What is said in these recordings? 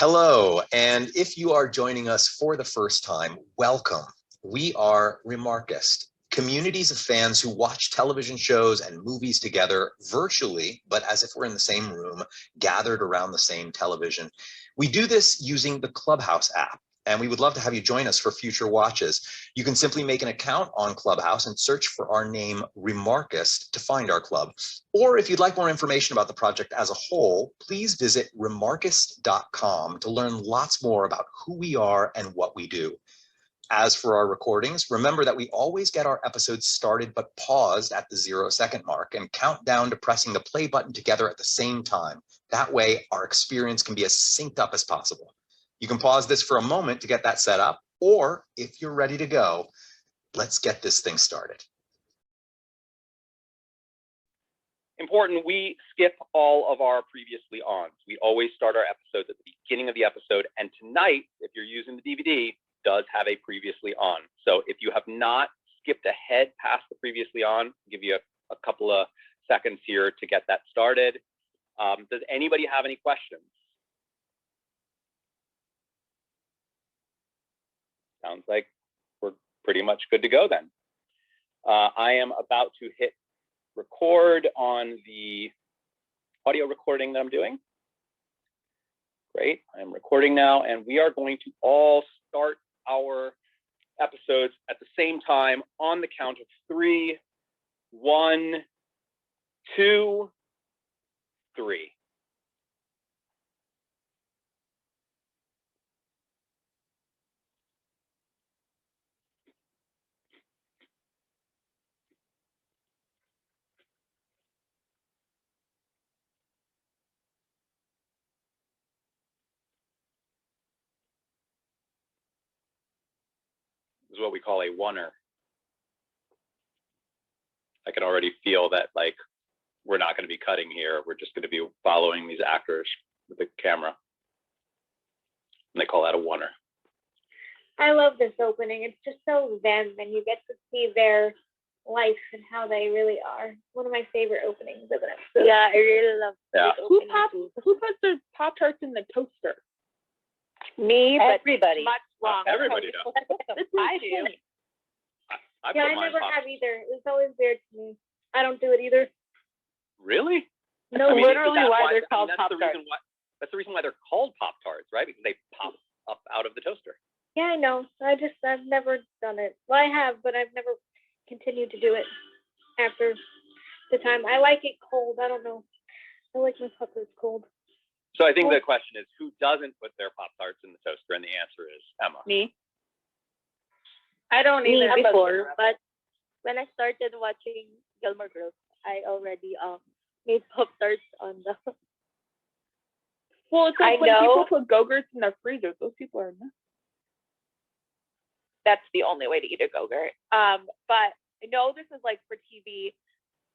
Hello, and if you are joining us for the first time, welcome. We are Remarkist, communities of fans who watch television shows and movies together virtually, but as if we're in the same room, gathered around the same television. We do this using the Clubhouse app, and we would love to have you join us for future watches. You can simply make an account on Clubhouse and search for our name Remarkist to find our club. Or if you'd like more information about the project as a whole, please visit remarkist.com to learn lots more about who we are and what we do. As for our recordings, remember that we always get our episodes started but paused at the 0-second mark and count down to pressing the play button together at the same time. That way, our experience can be as synced up as possible. You can pause this for a moment to get that set up, or if you're ready to go, let's get this thing started. Important, we skip all of our previously ons. We always start our episodes at the beginning of the episode, and tonight, if you're using the DVD, does have a previously on. So if you have not skipped ahead past the previously on, I'll give you a couple of seconds here to get that started. Does anybody have any questions? Sounds like we're pretty much good to go then. I am about to hit record on the audio recording that I'm doing. Great, I'm recording now, and we are going to all start our episodes at the same time on the count of 3, 1, 2, 3. Is what we call a oneer. I can already feel that, like, we're not going to be cutting here. We're just going to be following these actors with the camera. And they call that a oneer. I love this opening. It's just so them, and you get to see their life and how they really are. One of my favorite openings of an episode. Yeah, I really love this Who opening. puts their Pop-Tarts in the toaster? Me, everybody. Much wrong. Everybody does. I do. I never have either. It's always weird to me. I don't do it either. Really? No, I mean, literally that's why they're called that's Pop-Tarts. That's the reason why they're called Pop-Tarts, right? Because they pop up out of the toaster. Yeah, I know. I've never done it. Well, I have, but I've never continued to do it after the time. I like it cold. I don't know. I like my Pop-Tarts cold. So I think the question is, who doesn't put their Pop-Tarts in the toaster? And the answer is Emma. Me. I don't Me either before, but when I started watching Gilmore Girls, I already made Pop-Tarts on the. Well, it's like when people put Go-Gurts in their freezer. Those people are nuts. That's the only way to eat a Go-Gurt. But I know this is like for TV,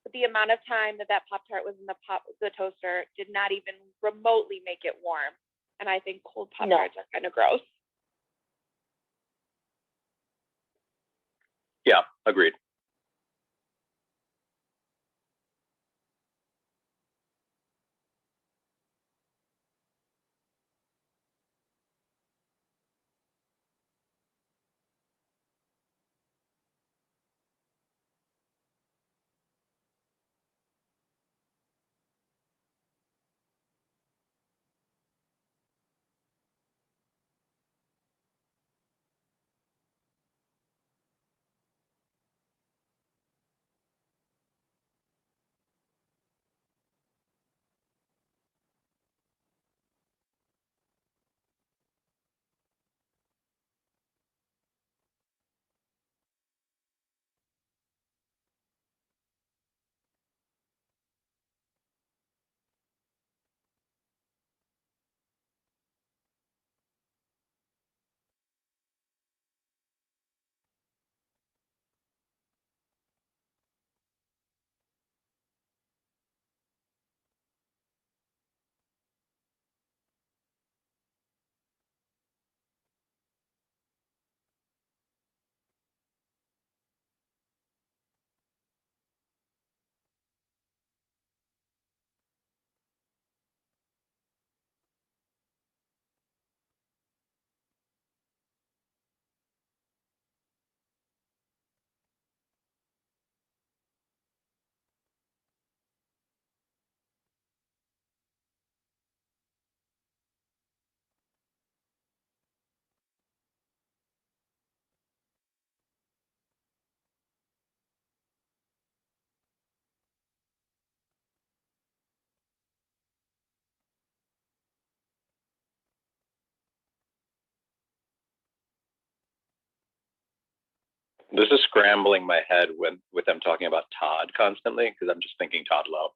but the amount of time that Pop-Tart was in the toaster did not even remotely make it warm. And I think cold Pop-Tarts are kind of gross. Yeah, agreed. This is scrambling my head with them talking about Todd constantly because I'm just thinking Todd Lowe.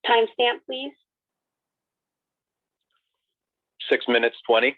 Timestamp, please. 6 minutes 20.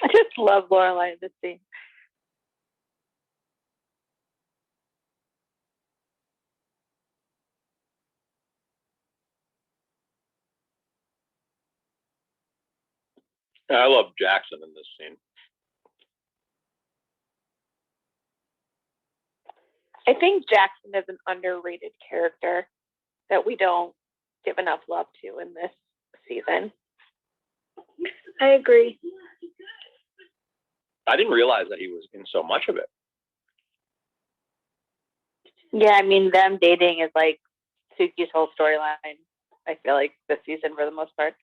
I just love Lorelai in this scene. I love Jackson in this scene. I think Jackson is an underrated character that we don't give enough love to in this season. I agree. I didn't realize that he was in so much of it. Yeah, I mean, them dating is like Suki's whole storyline, I feel like, this season for the most part.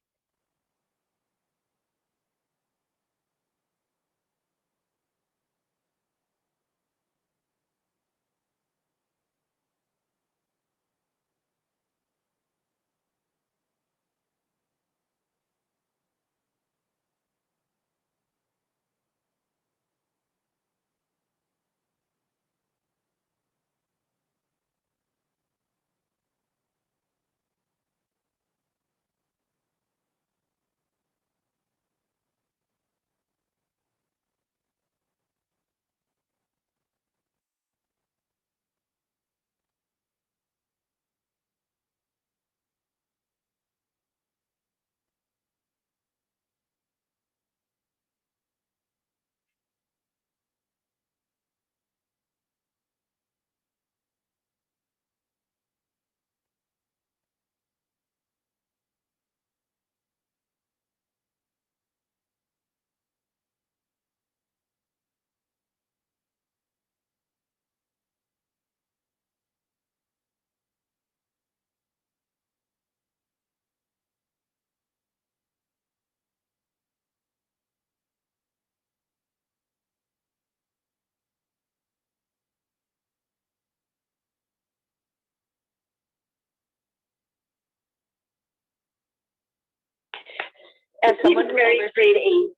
As someone Grade 8.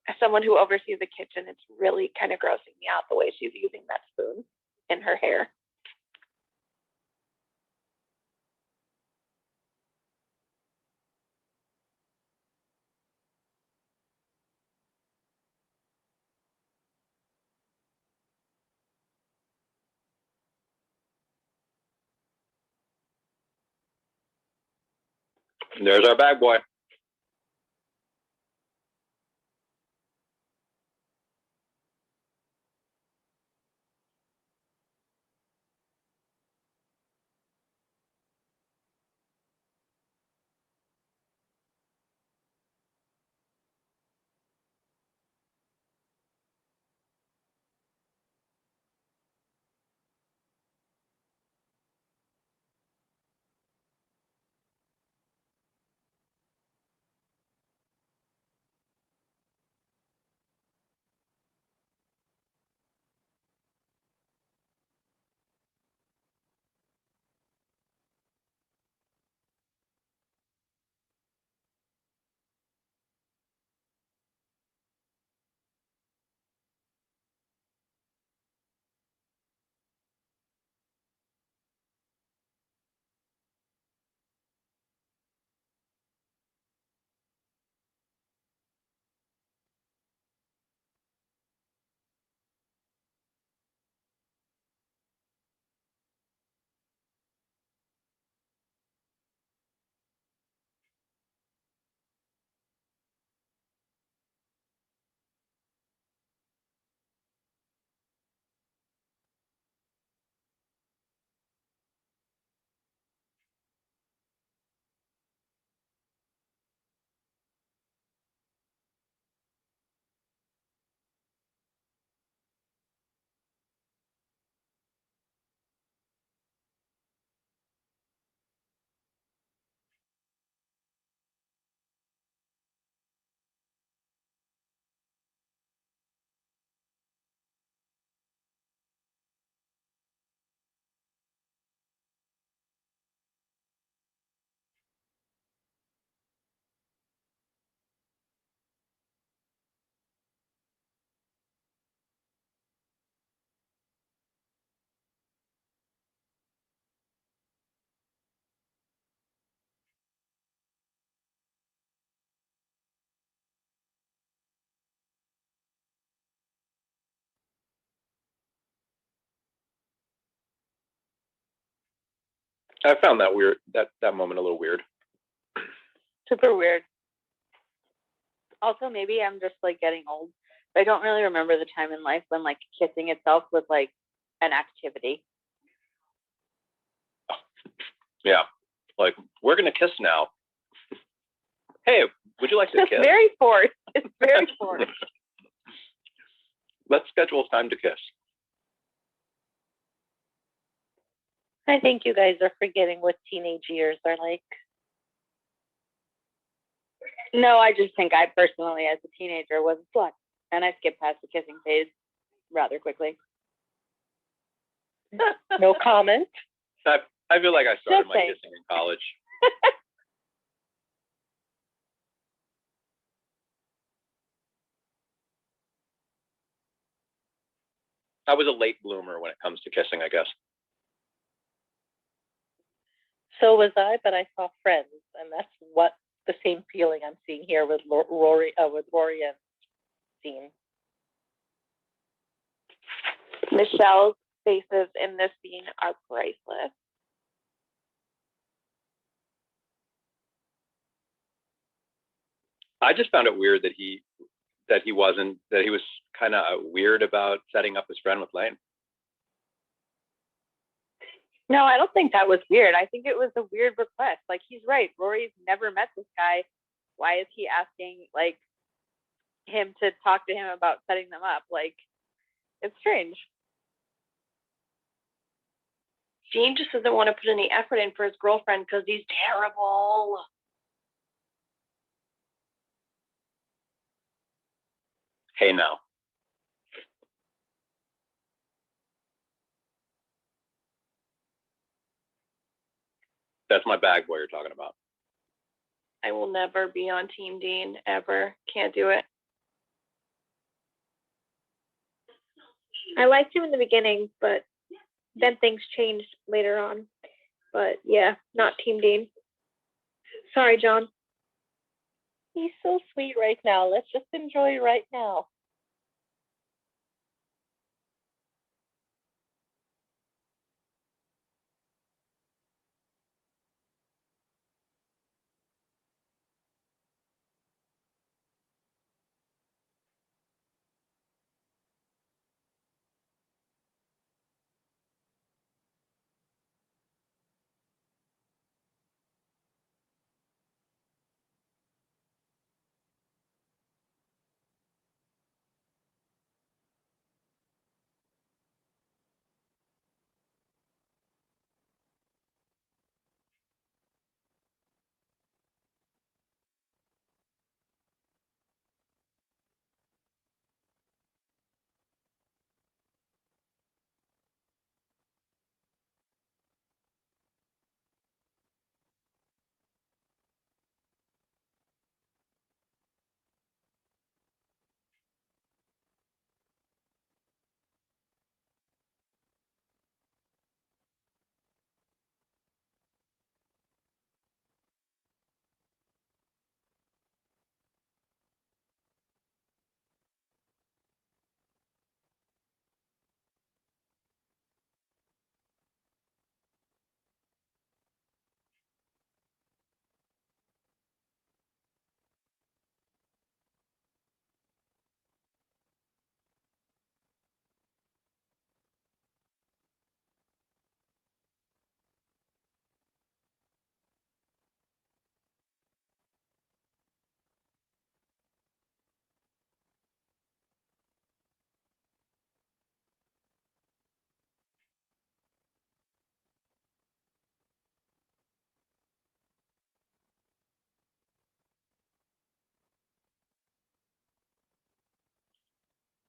as someone who oversees the kitchen, it's really kind of grossing me out the way she's using that spoon in her hair. There's our bag boy. I found that weird, that moment a little weird. Super weird. Also, maybe I'm just like getting old. But I don't really remember the time in life when like kissing itself was like an activity. Yeah, like we're gonna kiss now. Hey, would you like to It's kiss? very forced. It's very forced. Let's schedule time to kiss. I think you guys are forgetting what teenage years are like. No, I just think I personally, as a teenager, was a slut, and I skipped past the kissing phase rather quickly. No comment. I feel like I started Just my saying. kissing in college. I was a late bloomer when it comes to kissing, I guess. So was I, but I saw Friends, and that's what the same feeling I'm seeing here with Rory and Dean. Michelle's faces in this scene are priceless. I just found it weird that he was kind of weird about setting up his friend with Lane. No, I don't think that was weird. I think it was a weird request. Like, he's right. Rory's never met this guy. Why is he asking like him to talk to him about setting them up? Like, it's strange. Gene just doesn't want to put any effort in for his girlfriend because he's terrible. Hey, now. That's my bag boy you're talking about. I will never be on Team Dean ever. Can't do it. I liked him in the beginning, but then things changed later on. But yeah, not Team Dean. Sorry, John. He's so sweet right now. Let's just enjoy right now.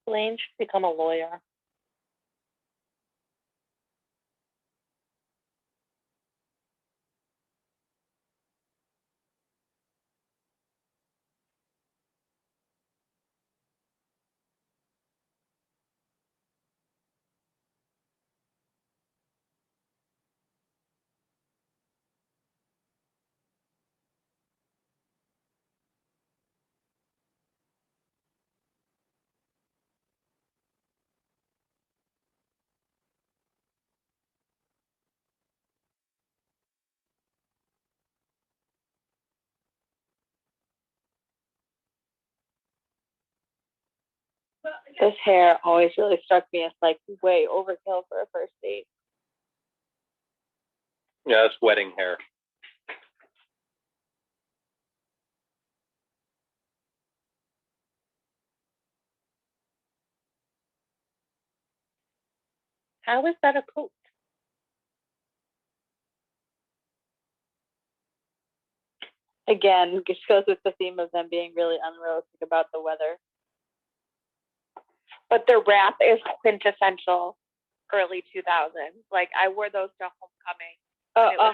Blaine should become a lawyer. This hair always really struck me as like way overkill for a first date. Yeah, it's wedding hair. How is that a coat? Again, just goes with the theme of them being really unrealistic about the weather. But the wrap is quintessential early 2000s. Like I wore those to homecoming. 100%.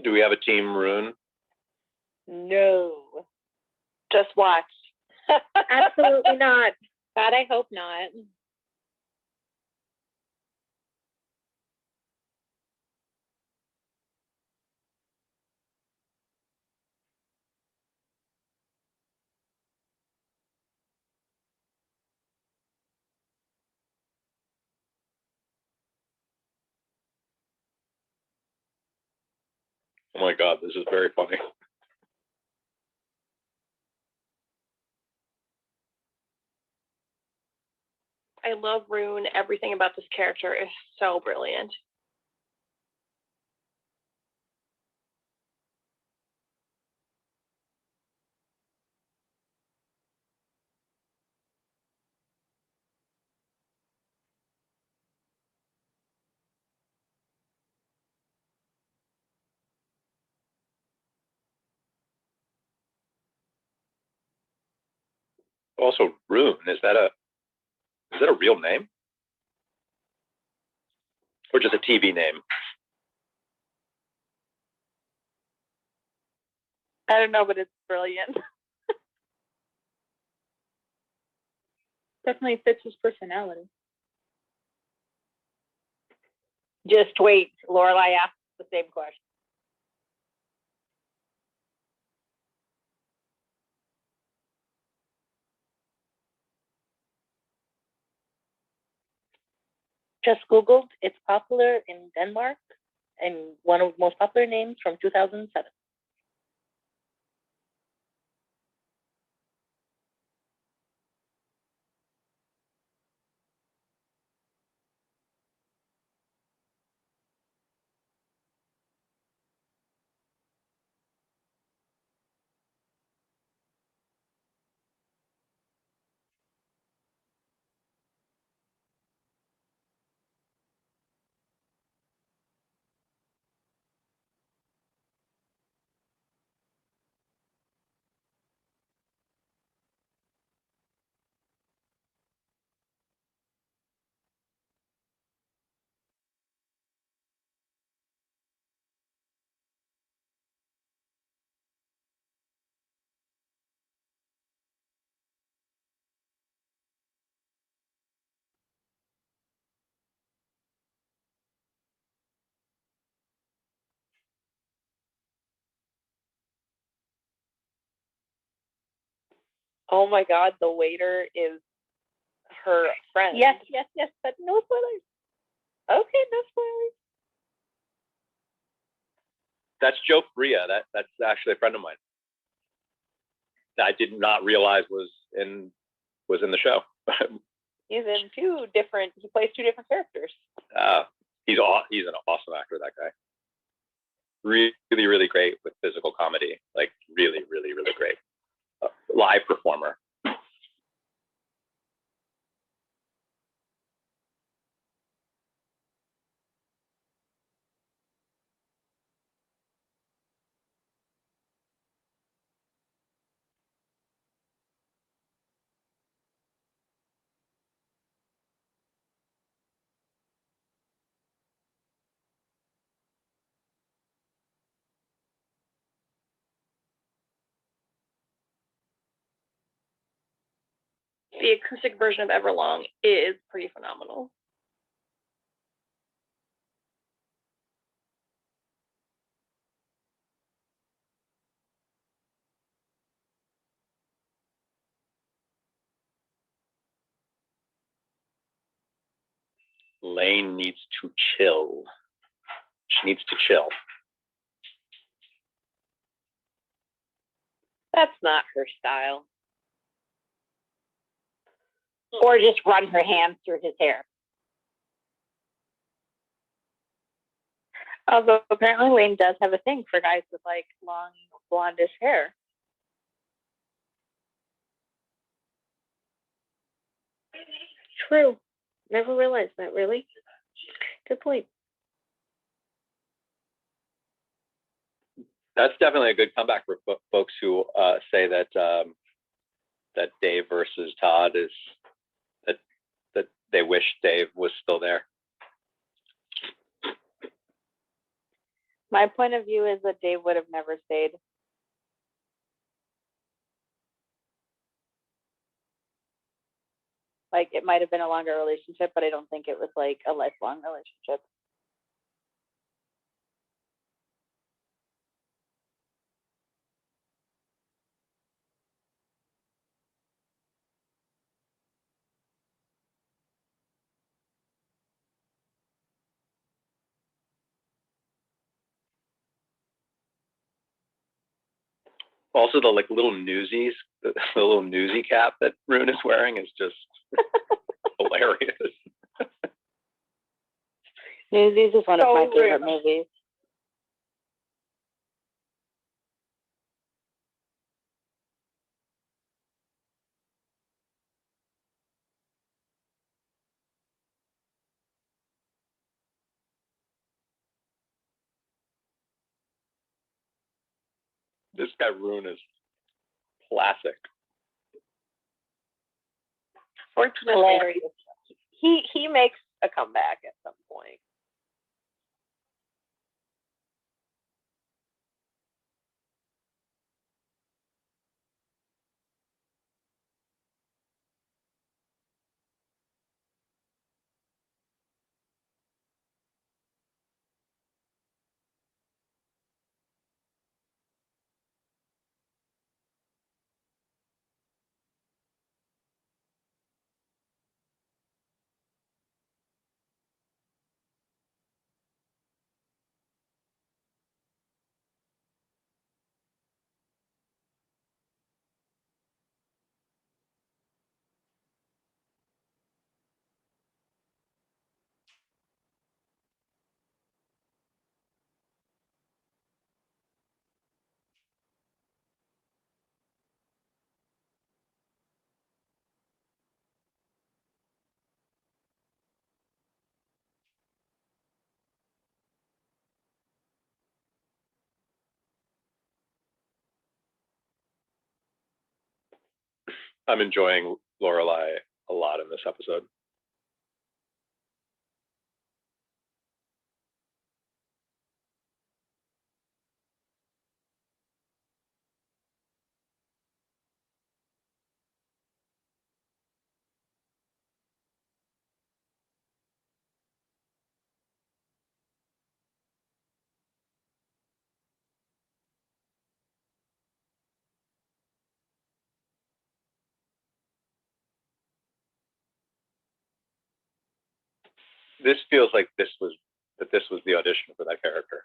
Do we have a team Rune? No. Just watch. Absolutely not. God, I hope not. Oh my God, this is very funny. I I love Rune. Everything about this character is so brilliant. Also, Rune, is that a real name? Or just a TV name? I don't know, but it's brilliant. Definitely fits his personality. Just wait. Lorelai asked the same question. Just Googled. It's popular in Denmark and one of the most popular names from 2007. Oh my God, the waiter is her friend. Yes, but no spoilers. Okay, no spoilers. That's Joe Bria. That's actually a friend of mine. That I did not realize was in the show. He's in he plays two different characters. He's an awesome actor, that guy. Really, really great with physical comedy. Like really, really, really great. Live performer. The acoustic version of Everlong is pretty phenomenal. Lane needs to chill. She needs to chill. That's not her style. Or just run her hands through his hair. Although apparently Lane does have a thing for guys with like long blondish hair. True. Never realized that, really. Good point. That's definitely a good comeback for folks who say that that Dave versus Todd is that they wish Dave was still there. My point of view is that Dave would have never stayed. Like, it might have been a longer relationship, but I don't think it was like a lifelong relationship. Also, the little newsies, the little newsie cap that Rune is wearing is just hilarious. hilarious. Newsies is one of So my favorite rude. movies. This guy Rune is classic. Hilarious. He makes a comeback at some point. I'm enjoying Lorelai a lot in this episode. This feels like this was the audition for that character.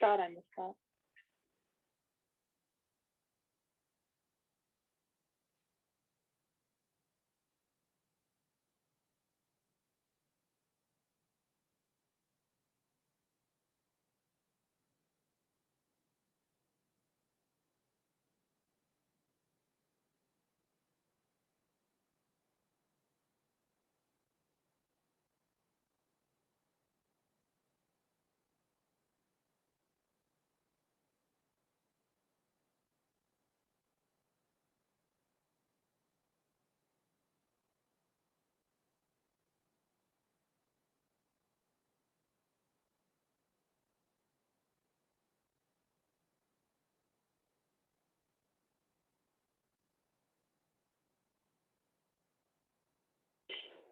God, I missed that.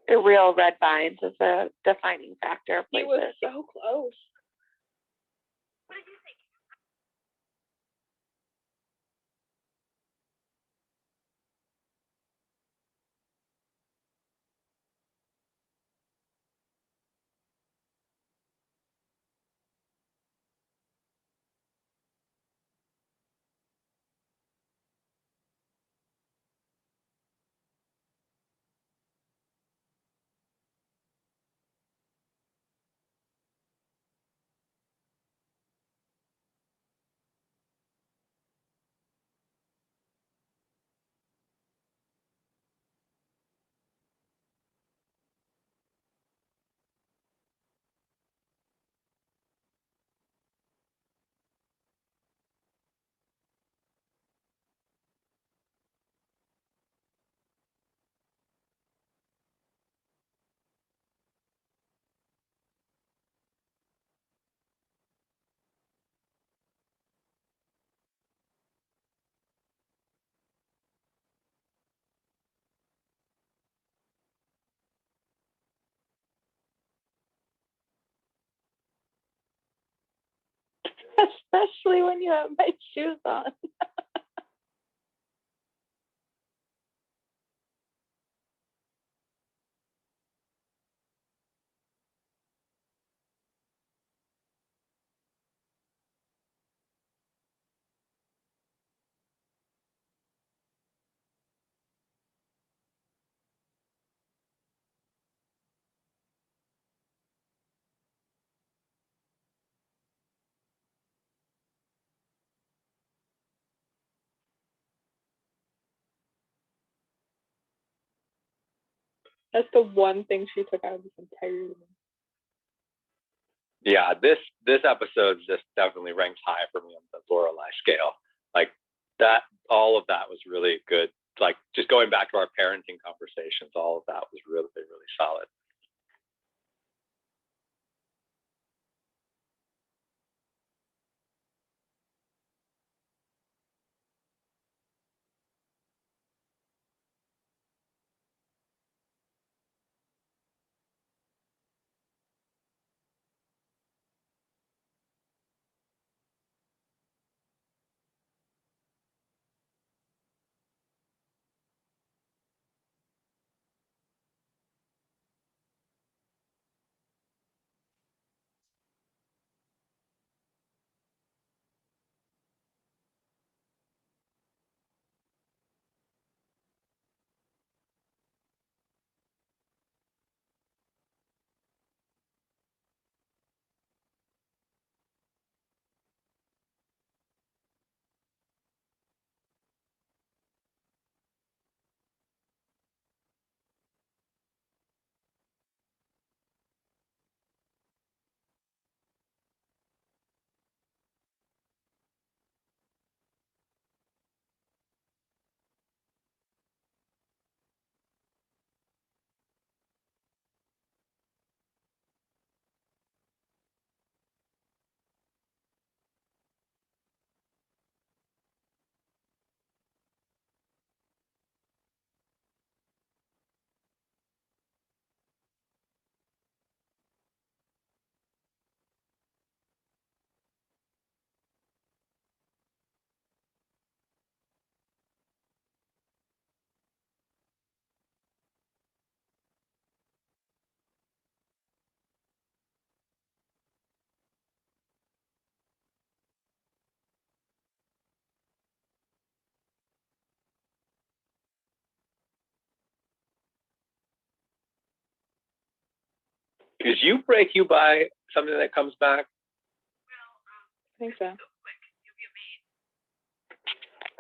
The real red vines is a defining factor of He places. was so close. Especially when you have my shoes on. That's the one thing she took out of this entire movie. Yeah, this episode just definitely ranks high for me on the Lorelai scale. Like that, all of that was really good. Like just going back to our parenting conversations, all of that was really, really solid. Did you break you by something that comes back? I think so.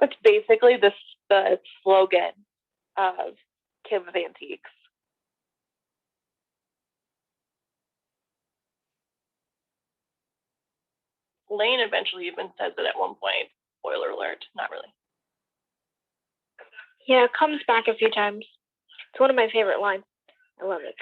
That's basically the slogan of Kim of Antiques. Lane eventually even says it at one point. Spoiler alert, not really. Yeah, it comes back a few times. It's one of my favorite lines. I love it.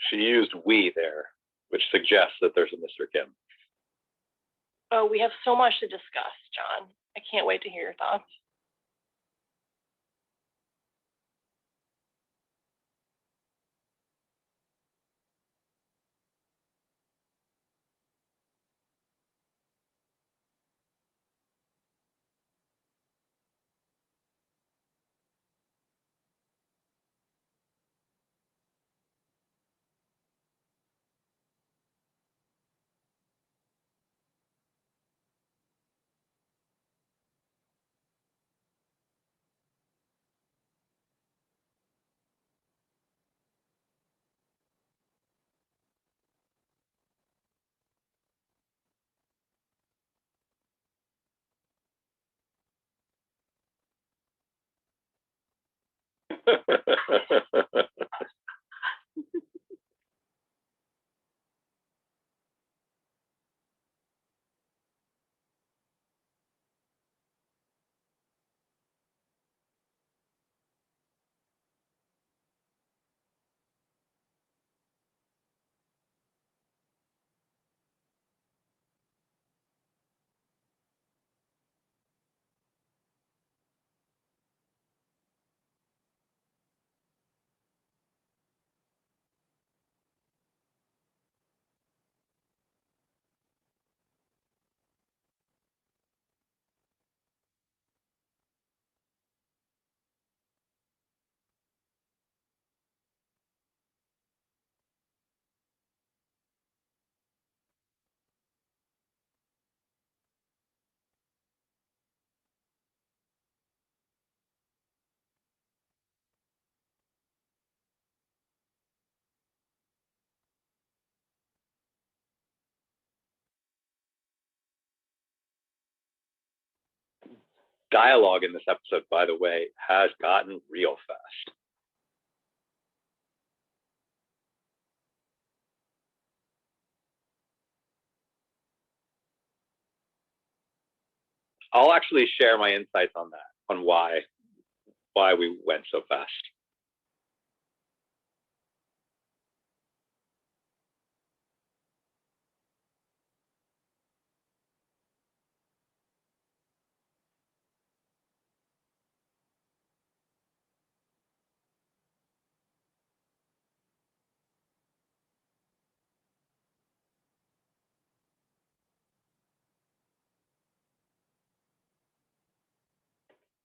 She used we there, which suggests that there's a Mr. Kim. Oh, we have so much to discuss, John. I can't wait to hear your thoughts. Dialogue in this episode, by the way, has gotten real fast. I'll actually share my insights on that, on why we went so fast.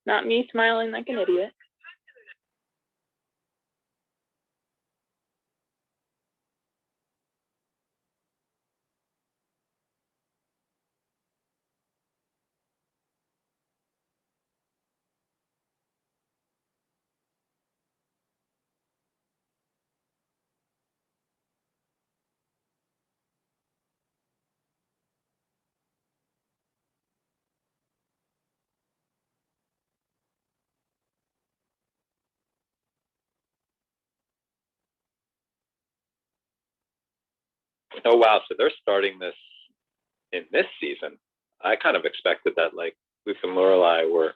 Not me smiling like an idiot. Oh wow, so they're starting this in this season. I kind of expected that like Luke and Lorelai were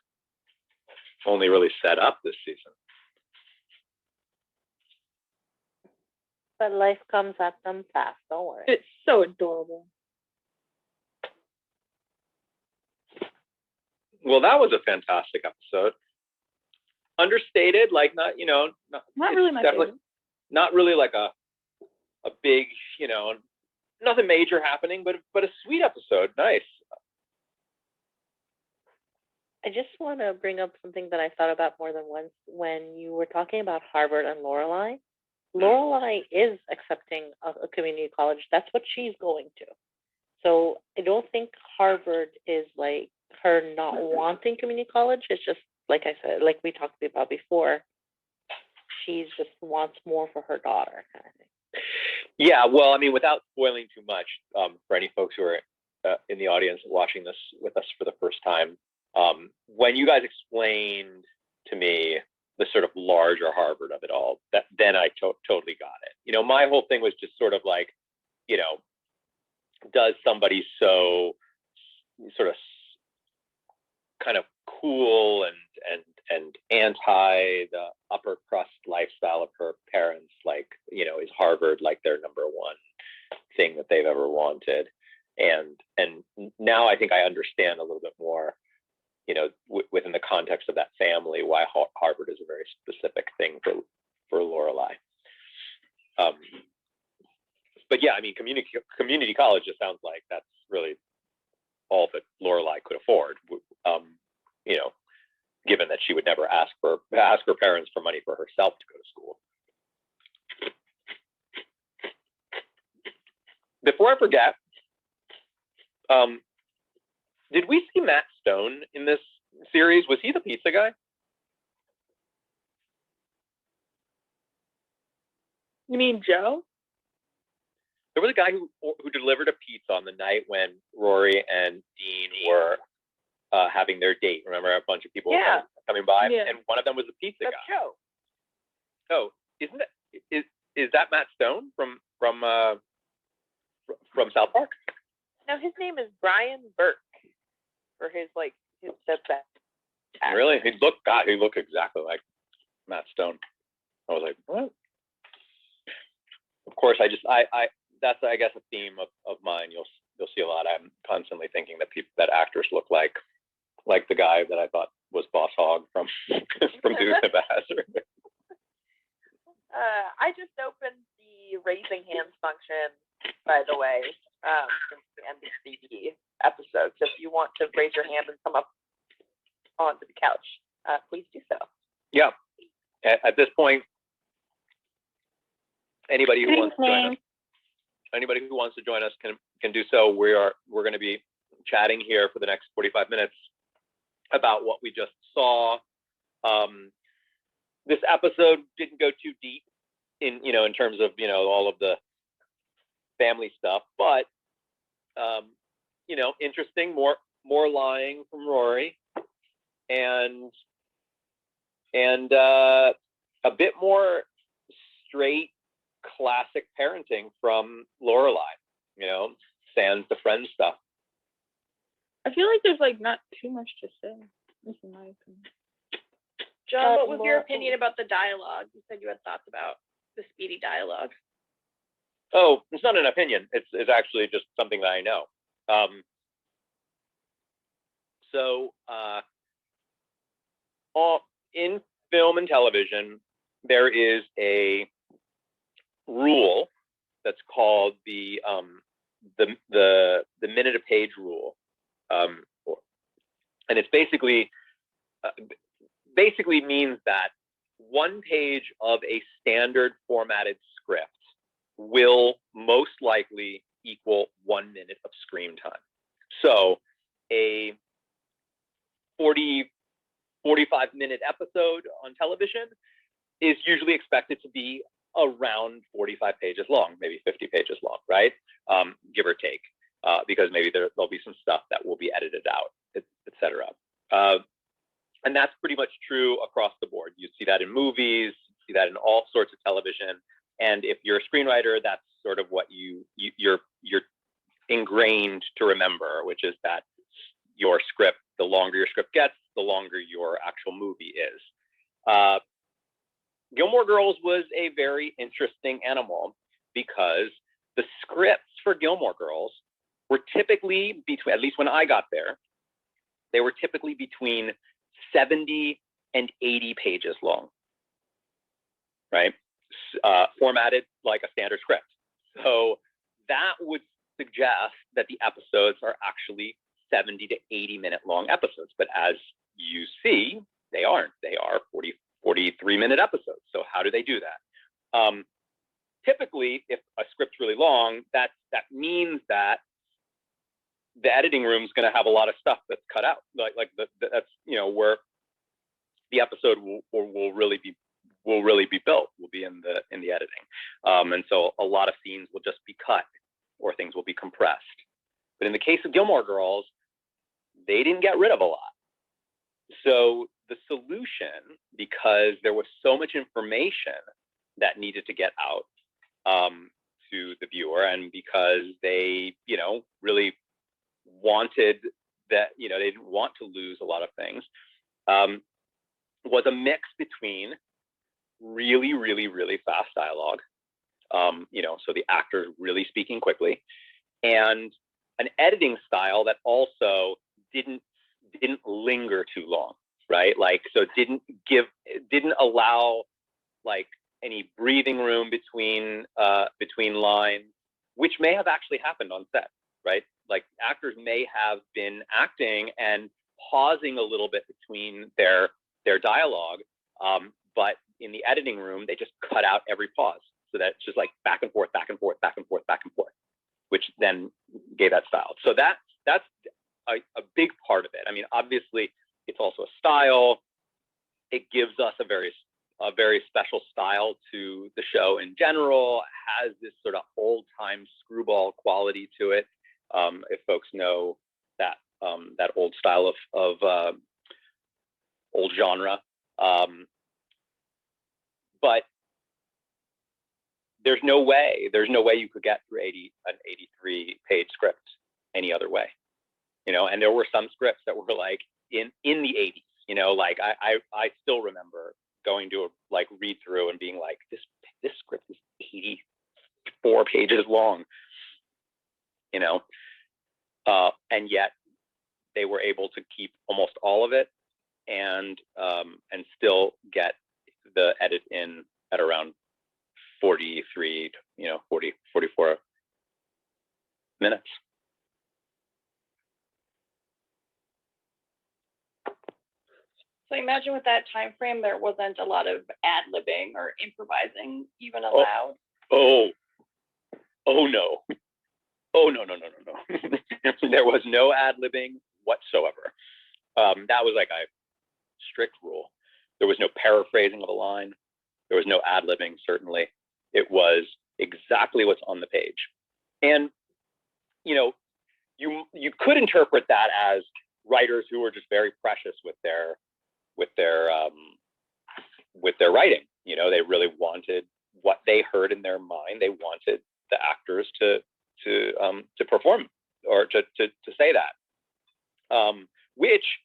only really set up this season. But life comes at them fast, don't worry. It's so adorable. Well, that was a fantastic episode. Understated, like not, you know, Not really my favorite. not really like a big, you know, nothing major happening, but a sweet episode. Nice. I just want to bring up something that I thought about more than once when you were talking about Harvard and Lorelai. Lorelai is accepting a community college. That's what she's going to. So I don't think Harvard is like her not wanting community college. It's just, like I said, like we talked about before, she just wants more for her daughter kind of thing. Yeah, well, I mean, without spoiling too much, for any folks who are in the audience watching this with us for the first time, when you guys explained to me the sort of larger Harvard of it all, then I totally got it. You know, my whole thing was just sort of like, you know, does somebody so sort of kind of cool and anti the upper crust lifestyle of her parents, like, you know, is Harvard like their number one thing that they've ever wanted? And now I think I understand a little bit more, you know, within the context of that family, why Harvard is a very specific thing for Lorelai. But yeah, I mean, community college just sounds like that's really all that Lorelai could afford. You know, given that she would never ask her parents for money for herself to go to school. Before I forget, did we see Matt Stone in this series? Was he the pizza guy? You mean Joe? There was a guy who delivered a pizza on the night when Rory and Dean were having their date. Remember, a bunch of people were coming by, and one of them was the pizza guy. Joe. Oh, isn't that is that Matt Stone from South Park? No, his name is Brian Burke. For his best. Really? He looked exactly like Matt Stone. I was like, what? Of course, that's I guess a theme of mine. You'll see a lot. I'm constantly thinking that actors look like the guy that I thought was Boss Hogg from Dukes of Hazzard. I just opened the raising hands function, by the way, since the end of the episode. So if you want to raise your hand and come up onto the couch, please do so. Yeah. At this point, anybody who wants to join us can do so. We're going to be chatting here for the next 45 minutes about what we just saw. This episode didn't go too deep in terms of all of the family stuff, but interesting, more lying from Rory, and a bit more straight classic parenting from Lorelai, sans the friend stuff. I feel like there's not too much to say. This is my opinion. John, what was your opinion about the dialogue? You said you had thoughts about the speedy dialogue. Oh, it's not an opinion. It's actually just something that I know. In film and television, there is a rule that's called the minute a page rule, and it's basically means that one page of a standard formatted script will most likely equal 1 minute of screen time. So a 45-minute episode on television is usually expected to be around 45 pages long, maybe 50 pages long, right? Give or take, because maybe there'll be some stuff that will be edited out, etc. And that's pretty much true across the board. You see that in movies, you see that in all sorts of television. And if you're a screenwriter, that's sort of what you're ingrained ingrained to remember, which is that your script, the longer your script gets, the longer your actual movie is. Gilmore Girls was a very interesting animal because the scripts for Gilmore Girls were typically between, at least when I got there, they were typically between 70 and 80 pages long, right? Formatted like a standard script. So that would suggest that the episodes are actually 70 to 80 minute long episodes. But as you see, they aren't. They are 43 minute episodes. So how do they do that? Typically, if a script's really long, that means that the editing room is going to have a lot of stuff that's cut out. That's, you know, where the episode will really be built, will be in the editing. And so a lot of scenes will just be cut or things will be compressed. But in the case of Gilmore Girls, they didn't get rid of a lot. So the solution, because there was so much information that needed to get out to the viewer, and because they, you know, really wanted that, you know, they didn't want to lose a lot of things, was a mix between really, really, really fast dialogue, you know, so the actors really speaking quickly, and an editing style that also didn't linger too long, right? Like, so it didn't allow like any breathing room between lines, which may have actually happened on set, right? Like actors may have been acting and pausing a little bit between their dialogue, but in the editing room, they just cut out every pause. So that it's just like back and forth, back and forth, back and forth, back and forth, which then gave that style. So that's a big part of it. I mean, obviously, it's also a style. It gives us a very special style to the show in general. It has this sort of old-time screwball quality to it. If folks know that that old style of old genre, but there's no way you could get through an 83-page script any other way, you know. And there were some scripts that were like in the 80s, you know. Like I still remember going to like read through and being like, this script is 84 pages long, you know. And yet they were able to keep almost all of it and still get the edit in at around 43, you know, 44 minutes. So imagine with that time frame, there wasn't a lot of ad-libbing or improvising even allowed. Oh no. Oh no. There was no ad-libbing whatsoever. That was like a strict rule. There was no paraphrasing of a line. There was no ad-libbing, certainly. It was exactly what's on the page. And, you know, you could interpret that as writers who were just very precious with their writing. You know, they really wanted what they heard in their mind. They wanted the actors to perform or to say that, which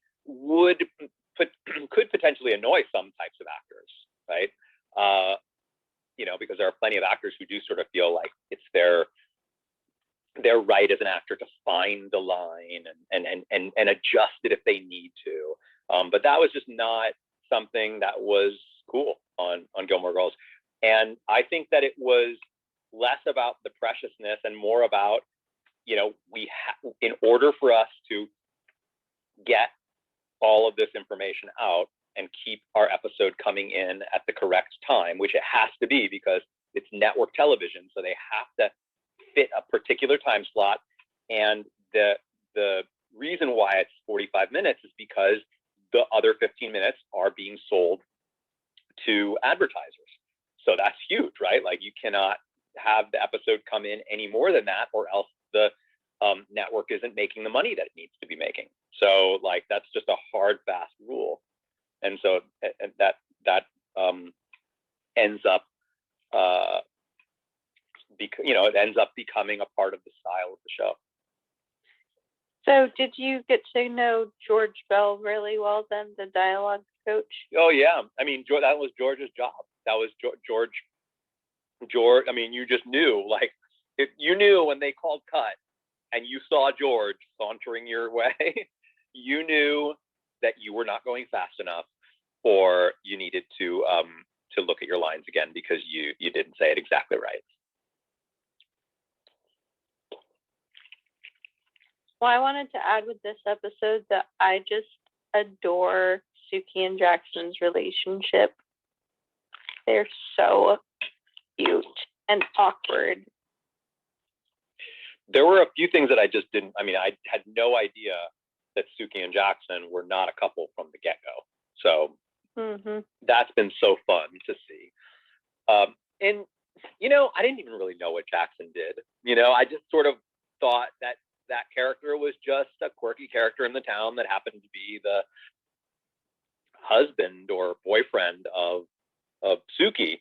could potentially annoy some types of actors, right? You know, because there are plenty of actors who do sort of feel like it's their right as an actor to find the line and adjust it if they need to. But that was just not something that was cool on Gilmore Girls. And I think that it was less about the preciousness and more about, you know, in order for us to get all of this information out and keep our episode coming in at the correct time, which it has to be because it's network television, so they have to fit a particular time slot. And the reason why it's 45 minutes is because the other 15 minutes are being sold to advertisers. So that's huge, right? Like you cannot have the episode come in any more than that, or else the network isn't making the money that it needs to be making. So like that's just a hard, fast rule. And so that ends up, it ends up becoming a part of the style of the show. So did you get to know George Bell really well then, the dialogue coach? Oh yeah, I mean that was George's job. That was George. I mean, you just knew, like, if you knew when they called cut and you saw George sauntering your way, you knew that you were not going fast enough, or you needed to look at your lines again because you didn't say it exactly right. Well, I wanted to add with this episode that I just adore Suki and Jackson's relationship. They're so cute and awkward. There were a few things that I just didn't. I mean, I had no idea that Suki and Jackson were not a couple from the get-go. So that's been so fun to see. And I didn't even really know what Jackson did. I just sort of thought that character was just a quirky character in the town that happened to be the husband or boyfriend of Suki.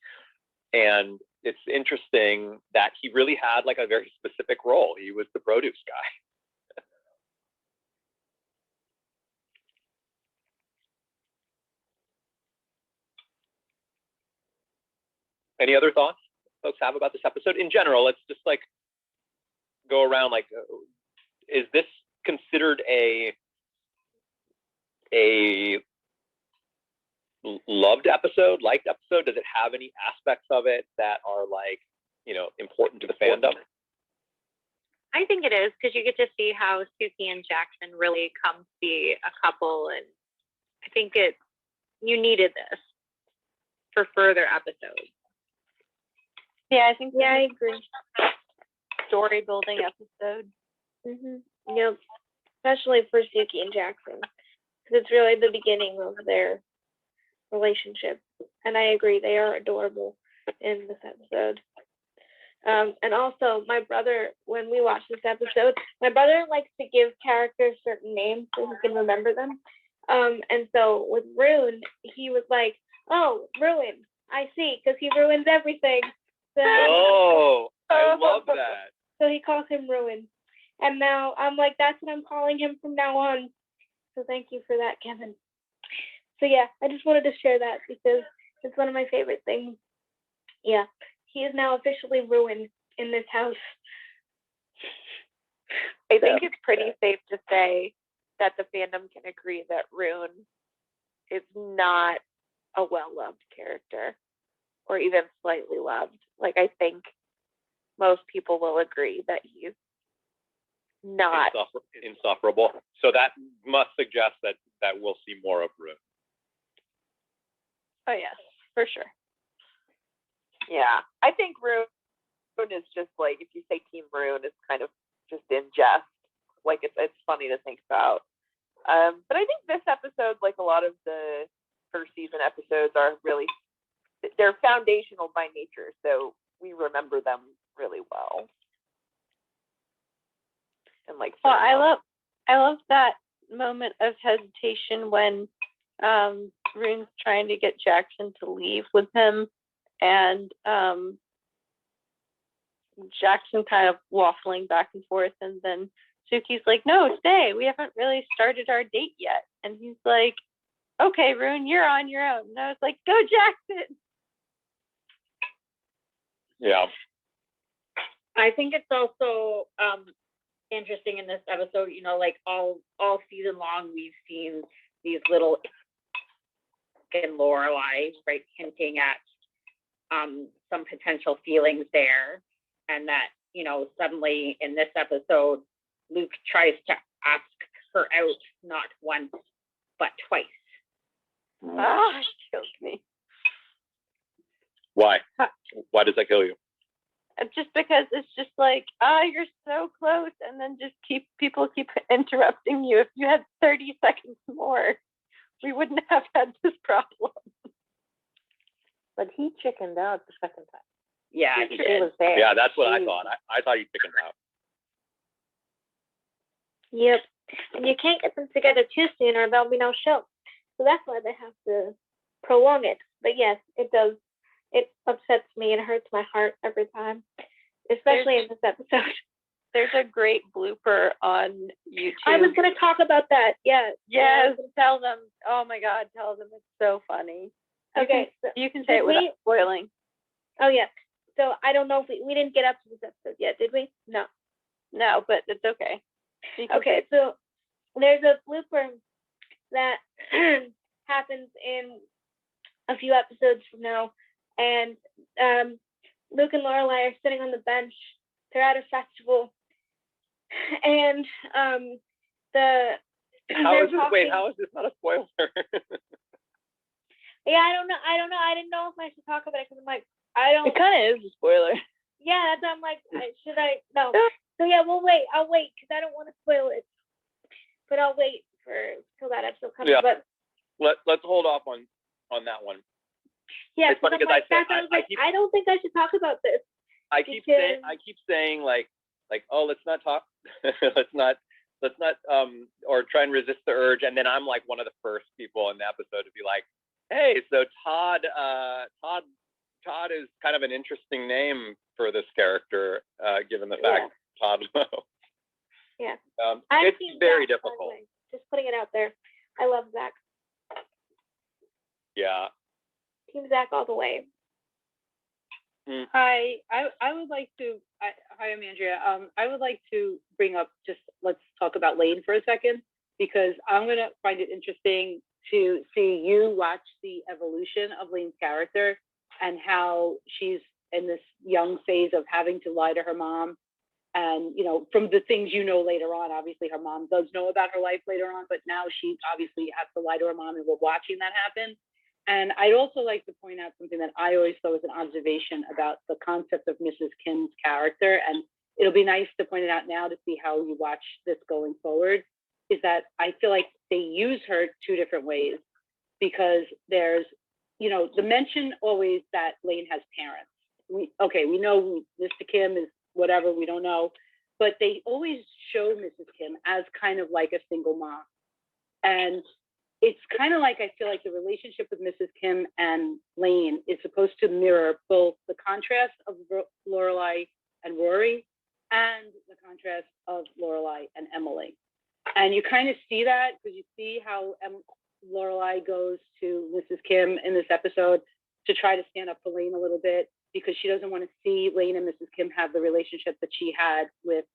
And it's interesting that he really had like a very specific role. He was the produce guy. Any other thoughts folks have about this episode? In general, let's just like go around, like, is this considered a loved episode, liked episode? Does it have any aspects of it that are like, important to the fandom? I think it is, because you get to see how Suki and Jackson really come to be a couple, and I think you needed this for further episodes. Yeah, I think. Yeah, I agree. Story building episode. Yep. Especially for Suki and Jackson, because it's really the beginning of their relationship, and I agree, they are adorable in this episode. And also, my brother, when we watch this episode, my brother likes to give characters certain names so he can remember them. And so with Rune, he was like, "Oh, Ruin, I see," because he ruins everything. So, oh, I love that. So he calls him Ruin. And now I'm like, that's what I'm calling him from now on. So thank you for that, Kevin. So yeah, I just wanted to share that because it's one of my favorite things. Yeah, he is now officially Ruined in this house. I think it's pretty safe to say that the fandom can agree that Rune is not a well-loved character, or even slightly loved. Like, I think most people will agree that he's not insufferable. So that must suggest that we'll see more of Rune. Oh yes, for sure. Yeah, I think Rune is just like, if you say Team Rune, it's kind of just in jest. Like, it's funny to think about. But I think this episode, like a lot of the first season episodes, they're foundational by nature, so we remember them really well. And like, well, I love that moment of hesitation when Rune's trying to get Jackson to leave with him, and Jackson kind of waffling back and forth, and then Suki's like, "No, stay. We haven't really started our date yet." And he's like, "Okay, Rune, you're on your own." And I was like, "Go, Jackson!" Yeah. I think it's also interesting in this episode, like all season long, we've seen these little in Lorelai, right, hinting at some potential feelings there, and that, suddenly in this episode, Luke tries to ask her out not once but twice. Ah, it kills me. Why? Why does that kill you? Just because it's just like, you're so close, and then just people keep interrupting you. If you had 30 seconds more, we wouldn't have had this problem. But he chickened out the second time. Yeah, he was there. Yeah, that's what I thought. I thought he chickened out. Yep. And you can't get them together too soon or there'll be no show. So that's why they have to prolong it. But yes, it does. It upsets me and hurts my heart every time, especially in this episode. There's a great blooper on YouTube. I was gonna talk about that. Yeah. Yes, tell them. Oh my God, tell them it's so funny. Okay. You can say it did without we- spoiling. Oh yeah. So I don't know if we didn't get up to this episode yet, did we? No. No, but it's okay. Okay, so there's a blooper that happens in a few episodes from now, and Luke and Lorelai are sitting on the bench. They're at a festival, and they're talking. How is this not a spoiler? Yeah, I don't know. I didn't know if I should talk about it because I'm like, I don't. It kind of is a spoiler. Yeah, that's why I'm like, should I? No. So yeah, we'll wait. I'll wait because I don't want to spoil it. But I'll wait till that episode comes. Yeah. But Let's hold off on that one. yeah, It's funny I'm because like, I don't think I should talk about this. I keep saying like oh, let's not talk, let's not or try and resist the urge, and then I'm like one of the first people in the episode to be like, hey, so Todd is kind of an interesting name for this character, given the fact Todd Lowe. Yeah. It's very Zach, difficult. Just putting it out there. I love Zach. Yeah. Team Zach all the way. Hi, I would like to. Hi, I'm Andrea. I would like to bring up let's talk about Lane for a second, because I'm gonna find it interesting to see you watch the evolution of Lane's character and how she's in this young phase of having to lie to her mom. And, from the things later on, obviously her mom does know about her life later on, but now she obviously has to lie to her mom, and we're watching that happen. And I'd also like to point out something that I always thought was an observation about the concept of Mrs. Kim's character. And it'll be nice to point it out now to see how you watch this going forward, is that I feel like they use her two different ways, because there's, the mention always that Lane has parents. We know Mr. Kim is whatever, we don't know, but they always show Mrs. Kim as kind of like a single mom. And it's kind of like, I feel like the relationship with Mrs. Kim and Lane is supposed to mirror both the contrast of Lorelai and Rory and the contrast of Lorelai and Emily. And you kind of see that because you see how Lorelai goes to Mrs. Kim in this episode to try to stand up for Lane a little bit, because she doesn't want to see Lane and Mrs. Kim have the relationship that she had with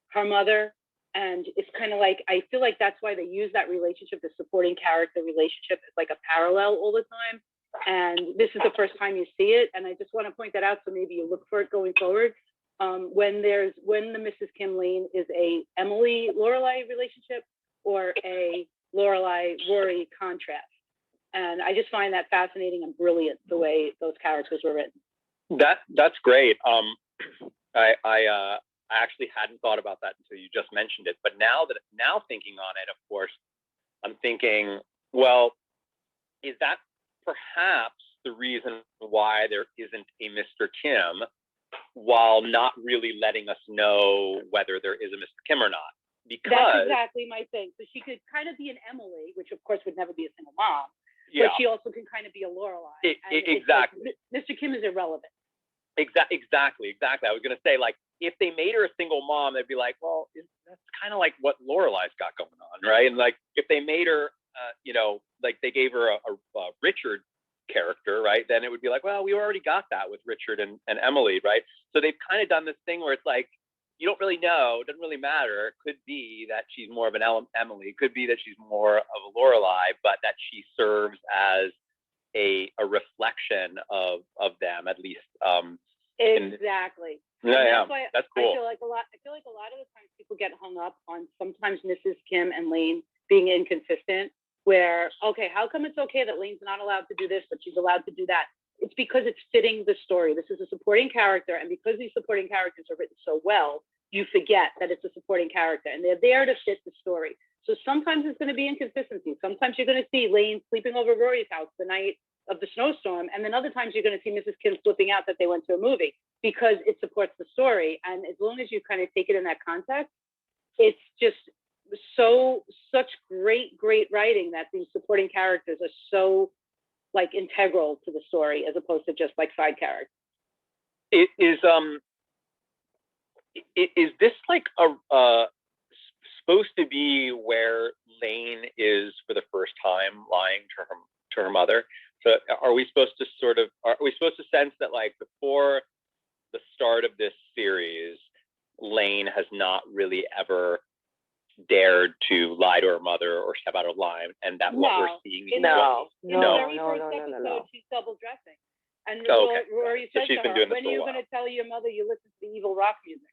her mother. And it's kind of like, I feel like that's why they use that relationship, the supporting character relationship, as like a parallel all the time. And this is the first time you see it. And I just want to point that out, so maybe you look for it going forward. When the Mrs. Kim Lane is a Emily Lorelai relationship or a Lorelai Rory contrast. And I just find that fascinating and brilliant, the way those characters were written. That's great. I actually hadn't thought about that until you just mentioned it. But now thinking on it, of course, I'm thinking, well, is that perhaps the reason why there isn't a Mr. Kim, while not really letting us know whether there is a Mr. Kim or not? Because that's exactly my thing. So she could kind of be an Emily, which of course would never be a single mom, but she also can kind of be a Lorelai. Exactly. Like, Mr. Kim is irrelevant. Exactly. I was going to say, like, if they made her a single mom, they'd be like, well, that's kind of like what Lorelai's got going on, right? And like, if they made her, like they gave her a Richard character, right? Then it would be like, well, we already got that with Richard and Emily, right? So they've kind of done this thing where it's like, you don't really know, it doesn't really matter. It could be that she's more of an Emily. It could be that she's more of a Lorelai, but that she serves as a reflection of them, at least. Exactly. Yeah, that's why that's cool. I feel like a lot of the times people get hung up on sometimes Mrs. Kim and Lane being inconsistent, where, okay, how come it's okay that Lane's not allowed to do this, but she's allowed to do that? It's because it's fitting the story. This is a supporting character, and because these supporting characters are written so well, you forget that it's a supporting character, and they're there to fit the story. So sometimes it's going to be inconsistency. Sometimes you're going to see Lane sleeping over Rory's house the night of the snowstorm, and then other times you're going to see Mrs. Kim flipping out that they went to a movie, because it supports the story. And as long as you kind of take it in that context, it's just such great writing that these supporting characters are so like integral to the story, as opposed to just like side characters. Is is this like supposed to be where Lane is for the first time lying to her mother? So are we supposed to sense that like before the start of this series, Lane has not really ever dared to lie to her mother or step out of line, and that what we're seeing is In the very first episode, she's double dressing. And Rory said to her, when are you going to tell your mother you listen to the evil rock music?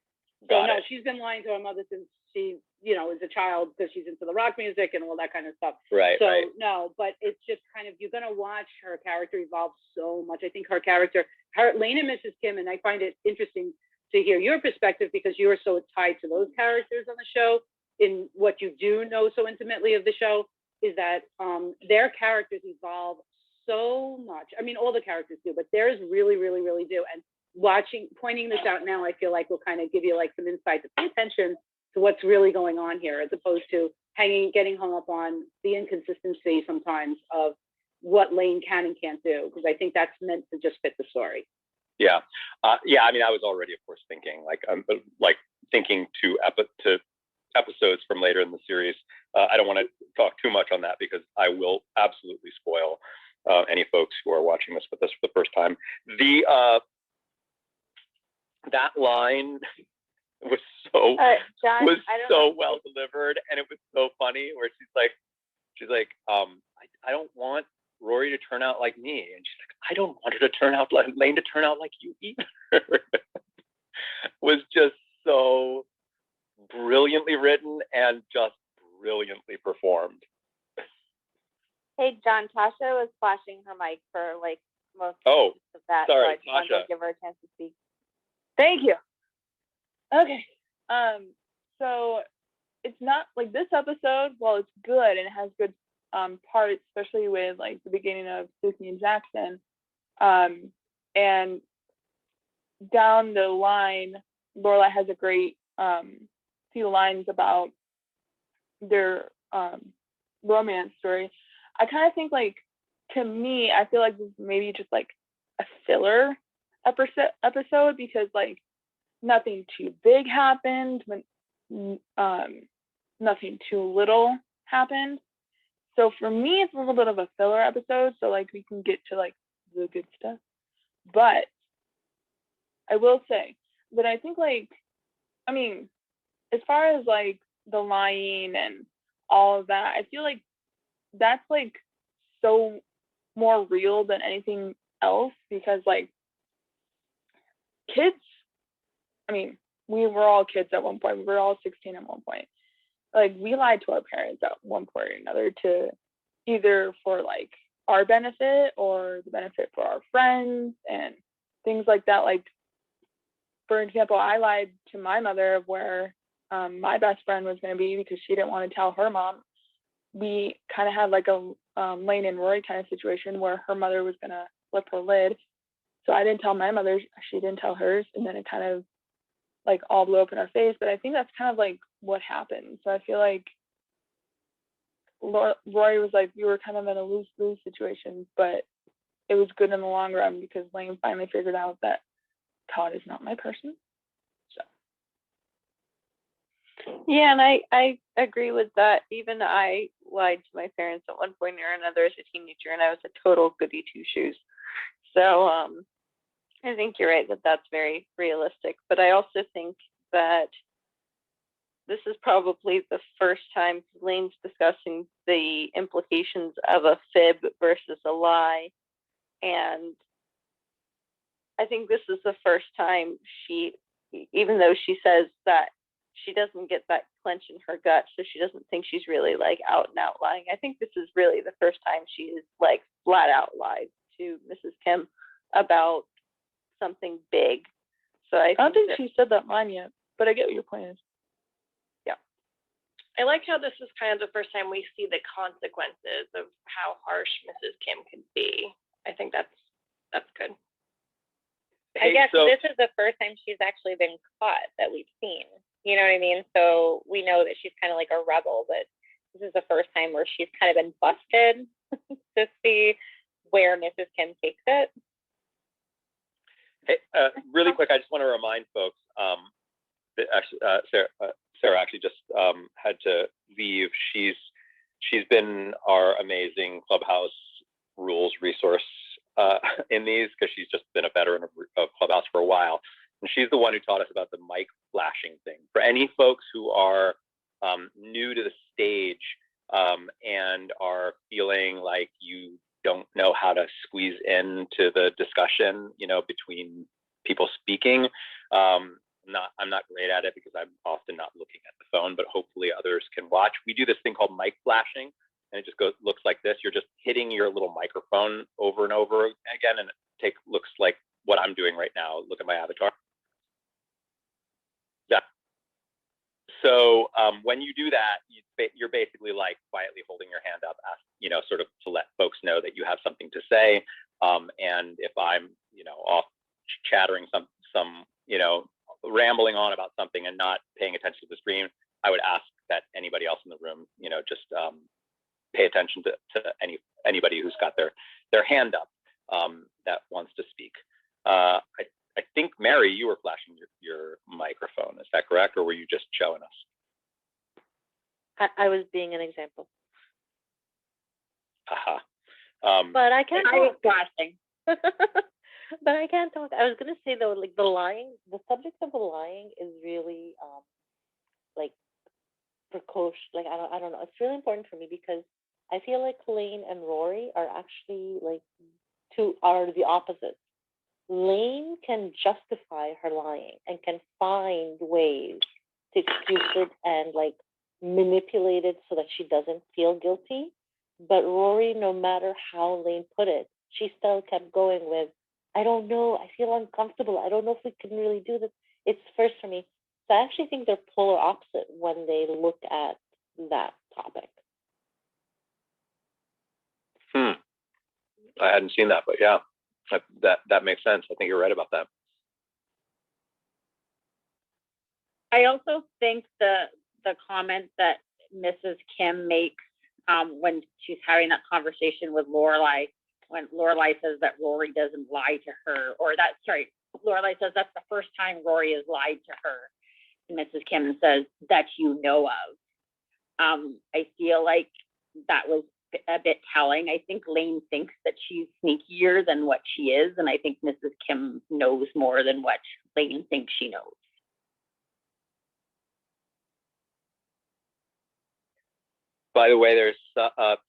So no, she's been lying to her mother since she, is a child, because she's into the rock music and all that kind of stuff. Right. So no, but it's just kind of, you're going to watch her character evolve so much. I think her character, Lane and Mrs. Kim, and I find it interesting to hear your perspective because you are so tied to those characters on the show. In what you do know so intimately of the show is that their characters evolve so much. I mean, all the characters do, but theirs really, really, really do. And pointing this out now, I feel like will kind of give you like some insight to pay attention to what's really going on here, as opposed to getting hung up on the inconsistency sometimes of what Lane can and can't do, because I think that's meant to just fit the story. Yeah. I mean, I was already, of course, thinking thinking to episodes from later in the series. I don't want to talk too much on that because I will absolutely spoil any folks who are watching this with us for the first time. That line was so John, so well delivered, and it was so funny. Where she's like, I don't want Rory to turn out like me, and she's like, I don't want her to turn out like Lane to turn out like you either. Was just so brilliantly written and just brilliantly performed. Hey, John, Tasha was flashing her mic for like most of that. Sorry, so I just wanted Tasha. to give her a chance to speak. Thank you. Okay. So it's not like this episode, while it's good and it has good parts, especially with like the beginning of Suki and Jackson. And down the line, Lorelai has a great few lines about their romance story. I kind of think like, to me, I feel like this is maybe just like a filler episode because like nothing too big happened, nothing too little happened. So for me, it's a little bit of a filler episode. So like we can get to like the good stuff. But I will say that I think like, I mean, as far as like the lying and all of that, I feel like that's like so more real than anything else because like kids, I mean, we were all kids at one point. We were all 16 at one point. Like we lied to our parents at one point or another to either for like our benefit or the benefit for our friends and things like that. Like, for example, I lied to my mother of where my best friend was going to be because she didn't want to tell her mom. We kind of had like a Lane and Rory kind of situation where her mother was going to flip her lid. So I didn't tell my mother, she didn't tell hers, and then it kind of like all blew up in our face. But I think that's kind of like what happened. So I feel like Rory was like, we were kind of in a lose-lose situation, but it was good in the long run because Lane finally figured out that Todd is not my person. Yeah, and I agree with that. Even I lied to my parents at one point or another as a teenager, and I was a total goody two-shoes. So I think you're right that that's very realistic. But I also think that this is probably the first time Lane's discussing the implications of a fib versus a lie. And I think this is the first time she, even though she says that she doesn't get that clench in her gut, so she doesn't think she's really like out and out lying. I think this is really the first time she is like flat out lied to Mrs. Kim about something big. So I don't think she said that line yet, but I get what your point is. Yeah. I like how this is kind of the first time we see the consequences of how harsh Mrs. Kim can be. I think that's good. I guess this is the first time she's actually been caught that we've seen. You know what I mean? So we know that she's kind of like a rebel, but this is the first time where she's kind of been busted to see where Mrs. Kim takes it. Hey, really quick, I just want to remind folks, actually, Sarah actually just had to leave. She's been our amazing Clubhouse rules resource in these, because she's just been a veteran of Clubhouse for a while. And she's the one who taught us about the mic flashing thing. For any folks who are new to the stage and are feeling like you don't know how to squeeze into the discussion, between people speaking, I'm not great at it because I'm often not looking at the phone, but hopefully others can watch. We do this thing called mic flashing, and it just looks like this. You're just hitting your little microphone over and over again, and it looks like what I'm doing right now. Look at my avatar. Yeah. So when you do that, you're basically like quietly holding your hand up, sort of to let folks know that you have something to say. And if I'm, off chattering some, rambling on about something and not paying attention to the stream, I would ask that anybody else in the room, just pay attention to anybody who's got their hand up that wants to speak. I think, Mary, you were flashing your microphone. Is that correct, or were you just showing us? I was being an example. Aha. But I can't. I was flashing. But I can't talk. I was gonna say though, like the lying, the subject of the lying is really like precocious. Like I don't know. It's really important for me because I feel like Lane and Rory are actually are the opposites. Lane can justify her lying and can find ways to excuse it and manipulate it so that she doesn't feel guilty. But Rory, no matter how Lane put it, she still kept going with, I don't know, I feel uncomfortable. I don't know if we can really do this. It's first for me. So I actually think they're polar opposite when they look at that topic. I hadn't seen that, but yeah, that makes sense. I think you're right about that. I also think the comment that Mrs. Kim makes when she's having that conversation with Lorelai, when Lorelai says that Rory doesn't lie to her, Lorelai says that's the first time Rory has lied to her. And Mrs. Kim says that you know of. I feel like that was a bit telling. I think Lane thinks that she's sneakier than what she is, and I think Mrs. Kim knows more than what Lane thinks she knows. By the way, there's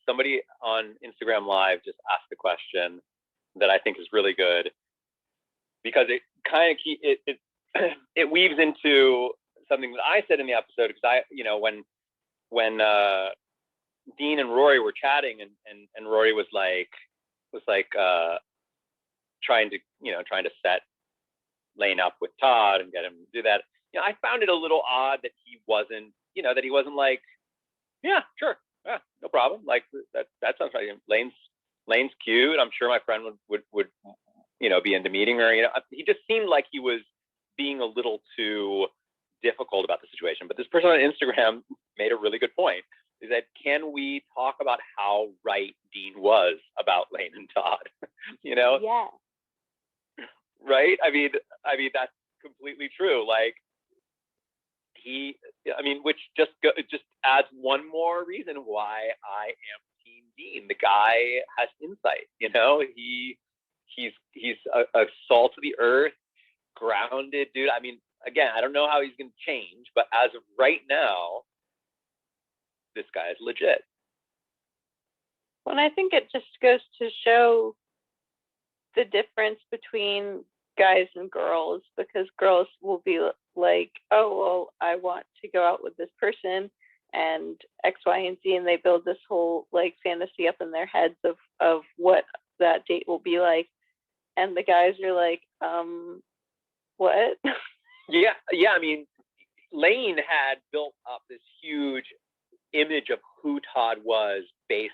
somebody on Instagram Live just asked a question that I think is really good, because it kind of it weaves into something that I said in the episode, because when Dean and Rory were chatting, and Rory was trying to set Lane up with Todd and get him to do that. I found it a little odd that he wasn't like, yeah, sure, yeah, no problem. Like that sounds right. Lane's cute. I'm sure my friend would be into meeting her. He just seemed like he was being a little too difficult about the situation. But this person on Instagram made a really good point. Is that, can we talk about how right Dean was about Lane and Todd? Yeah. Right? I mean that's completely true. Which just adds one more reason why I am Team Dean. The guy has insight. He's a salt of the earth, grounded dude. I mean, again, I don't know how he's going to change, but as of right now, this guy is legit. Well, I think it just goes to show the difference between guys and girls, because girls will be like, oh, well, I want to go out with this person and X, Y, and Z, and they build this whole fantasy up in their heads of what that date will be like. And the guys are like, what? Yeah. I mean, Lane had built up this huge image of who Todd was based,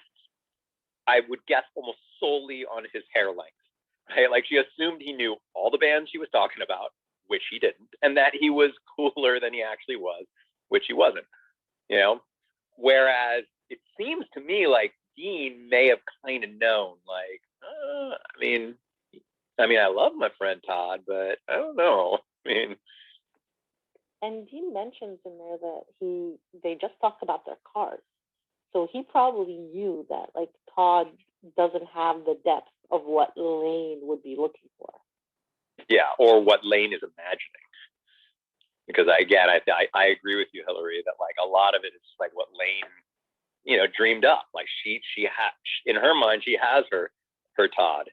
I would guess, almost solely on his hair length. Right? Like, she assumed he knew all the bands she was talking about, which he didn't, and that he was cooler than he actually was, which he wasn't. Whereas it seems to me like Dean may have kind of known, I love my friend Todd, but I don't know. And Dean mentions in there that they just talked about their cars. So he probably knew that like Todd doesn't have the depth of what Lane would be looking for. Yeah, or what Lane is imagining. Because again, I agree with you, Hillary, that like a lot of it is like what Lane, you know, dreamed up. Like she has, in her mind, she has her Todd.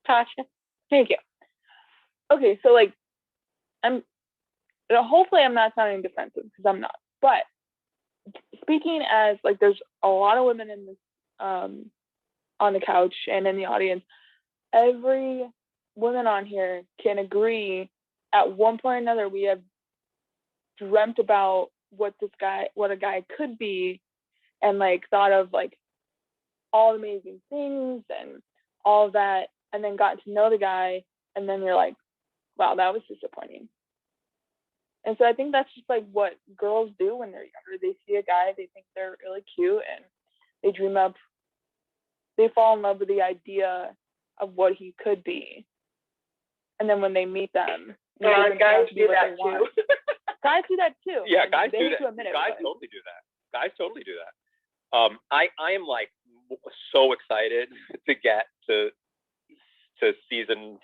Tasha, thank you. Okay, so like, hopefully I'm not sounding defensive because I'm not. But speaking as like, there's a lot of women in this, on the couch and in the audience. Every woman on here can agree at one point or another we have dreamt about what a guy could be, and like thought of like all amazing things and all of that, and then got to know the guy, and then you're like, wow, that was disappointing. And so I think that's just like what girls do when they're younger. They see a guy, they think they're really cute, and they fall in love with the idea of what he could be. And then when they meet them, guys do that too. Guys do that too. Yeah, guys do that. Guys totally do that. Guys totally do that. I am like so excited to get to season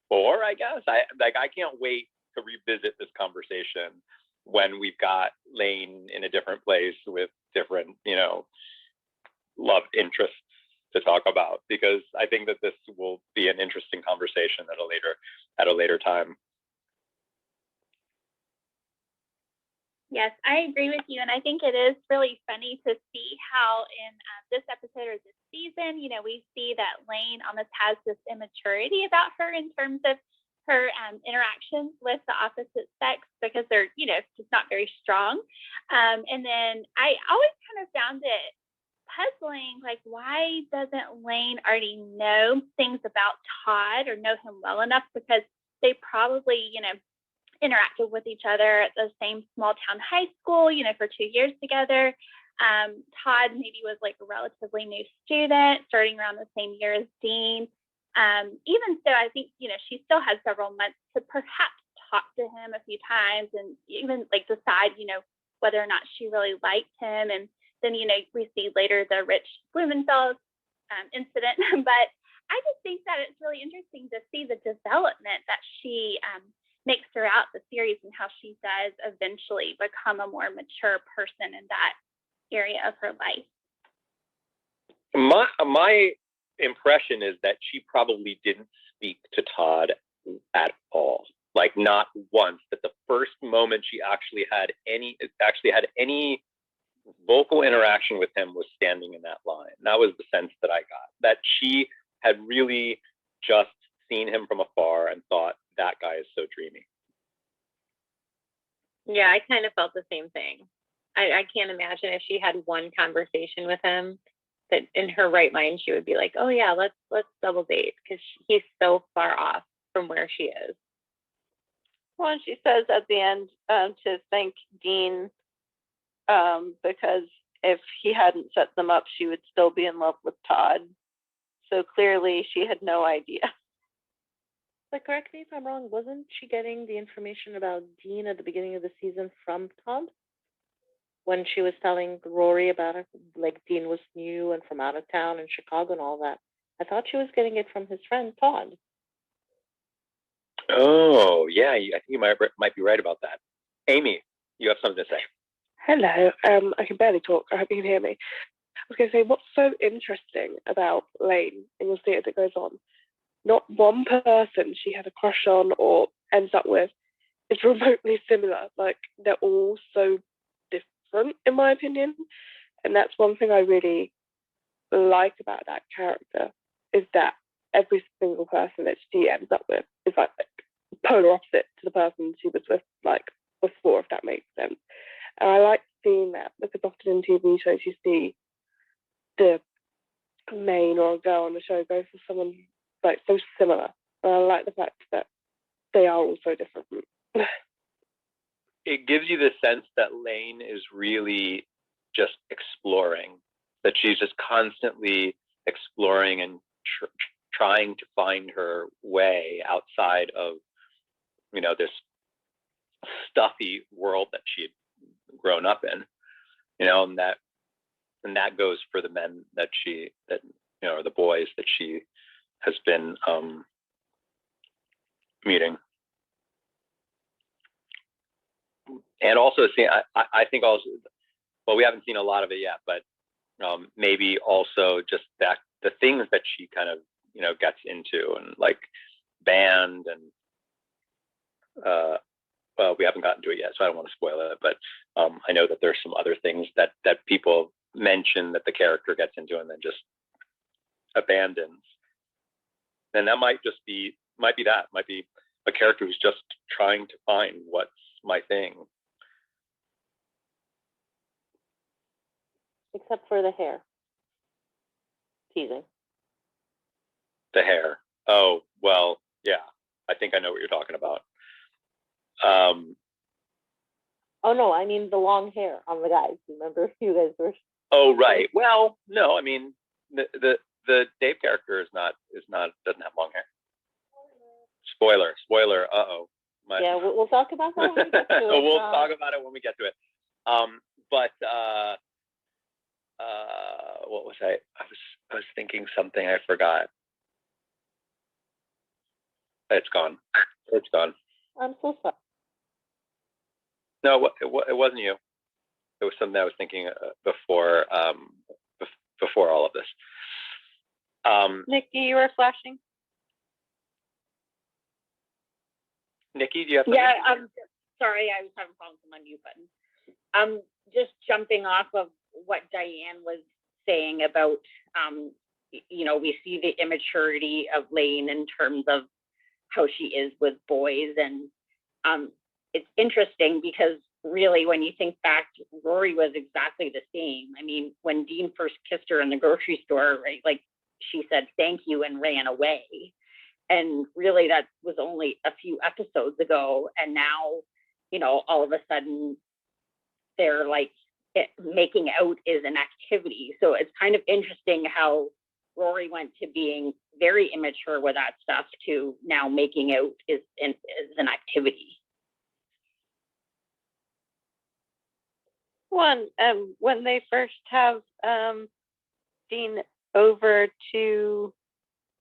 4, I guess. I can't wait to revisit this conversation when we've got Lane in a different place with different, you know, love interests to talk about, because I think that this will be an interesting conversation at a later time. Yes, I agree with you. And I think it is really funny to see how in this episode or this season, you know, we see that Lane almost has this immaturity about her in terms of her interactions with the opposite sex, because they're, you know, just not very strong. And then I always kind of found it puzzling, like, why doesn't Lane already know things about Todd or know him well enough? Because they probably, you know, interacted with each other at the same small town high school, you know, for 2 years together. Todd maybe was like a relatively new student, starting around the same year as Dean. Even so, I think, you know, she still had several months to perhaps talk to him a few times and even like decide, you know, whether or not she really liked him. And then, you know, we see later the Rich Blumenfeld incident. But I just think that it's really interesting to see the development that she makes throughout the series and how she does eventually become a more mature person in that area of her life. My impression is that she probably didn't speak to Todd at all. Like not once. That the first moment she actually had any vocal interaction with him was standing in that line. That was the sense that I got. That she had really just seen him from afar and thought, that guy is so dreamy. Yeah, I kind of felt the same thing. I can't imagine if she had one conversation with him that in her right mind she would be like, oh yeah, let's double date, because he's so far off from where she is. Well, and she says at the end to thank Dean because if he hadn't set them up, she would still be in love with Todd. So clearly she had no idea. But correct me if I'm wrong, wasn't she getting the information about Dean at the beginning of the season from Todd? When she was telling Rory about it, like Dean was new and from out of town in Chicago and all that. I thought she was getting it from his friend Todd. Oh, yeah, I think you might be right about that. Amy, you have something to say. Hello, I can barely talk. I hope you can hear me. I was going to say, what's so interesting about Lane, and you'll see it as it goes on, not one person she had a crush on or ends up with is remotely similar. Like, they're all so different, in my opinion. And that's one thing I really like about that character, is that every single person that she ends up with is like polar opposite to the person she was with like before, if that makes sense. And I like seeing that, because often in TV shows you see the main or a girl on the show go for someone like so similar. And I like the fact that they are all so different. It gives you the sense that Lane is really just exploring, that she's just constantly exploring and trying to find her way outside of, this stuffy world that she had grown up in, and that goes for the men or the boys that she has been meeting. And also, I think also, well, we haven't seen a lot of it yet, but maybe also just that the things that she kind of, gets into, and like band and, well, we haven't gotten to it yet, so I don't want to spoil it, but I know that there's some other things that people mention that the character gets into and then just abandons. And that might be a character who's just trying to find what's my thing. Except for the hair. Teasing. The hair. Oh, well, yeah. I think I know what you're talking about. Oh no, I mean the long hair on the guys. Remember, you guys were. Oh right. Well, no, I mean the Dave character doesn't have long hair. Spoiler. Uh-oh. Yeah, we'll talk about that when we get to it. We'll talk about it when we get to it. But what was I? I was thinking something I forgot. It's gone. I'm so sorry. No, it wasn't you. It was something I was thinking before all of this. Nikki, you were flashing. Nikki, do you have something? Yeah, sorry, I was having problems with my mute button. Just jumping off of what Diane was saying about, we see the immaturity of Lane in terms of how she is with boys. And it's interesting because really, when you think back, Rory was exactly the same. I mean, when Dean first kissed her in the grocery store, right, like she said, thank you, and ran away. And really, that was only a few episodes ago. And now, all of a sudden, they're like, making out is an activity. So it's kind of interesting how Rory went to being very immature with that stuff to now making out is an activity. When they first have Dean over to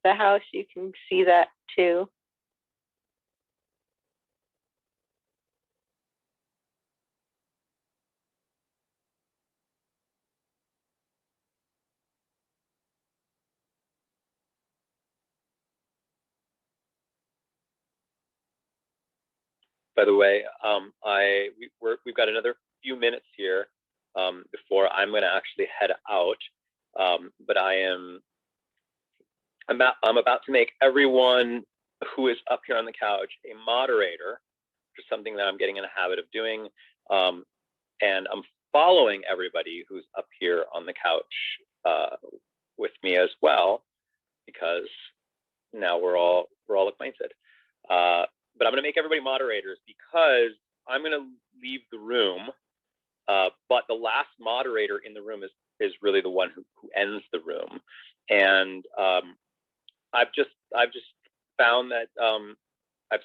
the house, you can see that too. By the way, we've got another few minutes here before I'm going to actually head out. But I'm about to make everyone who is up here on the couch a moderator, which is something that I'm getting in a habit of doing. And I'm following everybody who's up here on the couch with me as well, because now we're all acquainted. But I'm going to make everybody moderators because I'm going to leave the room. But the last moderator in the room is really the one who ends the room. And I've just found that I've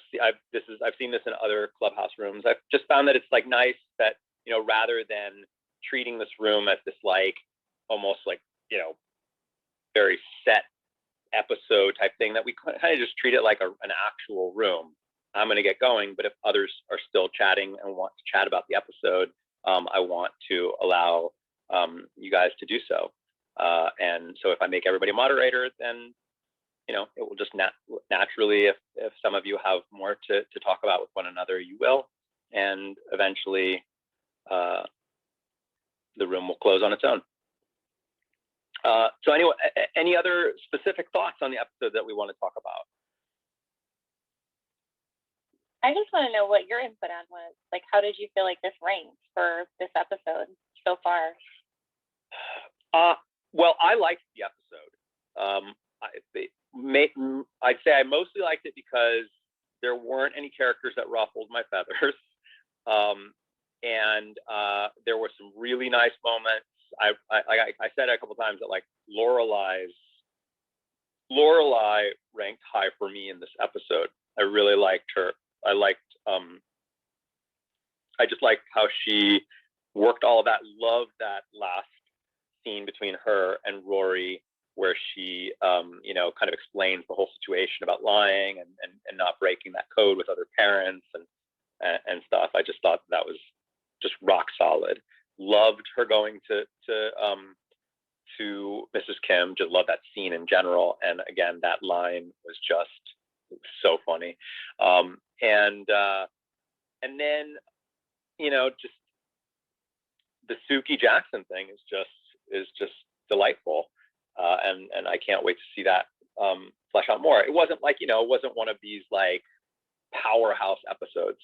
seen this in other clubhouse rooms. I've just found that it's like nice that, rather than treating this room as this like almost like, very set episode type thing, that we kind of just treat it like an actual room. I'm going to get going, but if others are still chatting and want to chat about the episode, I want to allow you guys to do so. And so if I make everybody a moderator, then, it will just naturally, if some of you have more to talk about with one another, you will. And eventually the room will close on its own. So anyway, any other specific thoughts on the episode that we want to talk about? I just want to know what your input on was. Like, how did you feel like this ranked for this episode so far? Well, I liked the episode. I'd say I mostly liked it because there weren't any characters that ruffled my feathers. And there were some really nice moments. I said it a couple times that like Lorelai's Lorelai ranked high for me in this episode. I really liked her. I just liked how she worked all of that. Loved that last scene between her and Rory, where she, kind of explains the whole situation about lying and not breaking that code with other parents and stuff. I just thought that was just rock solid. Loved her going to Mrs. Kim. Just love that scene in general. And again, that line was just so funny. And then, just the Suki Jackson thing is just delightful. And I can't wait to see that flesh out more. It wasn't like, it wasn't one of these like powerhouse episodes.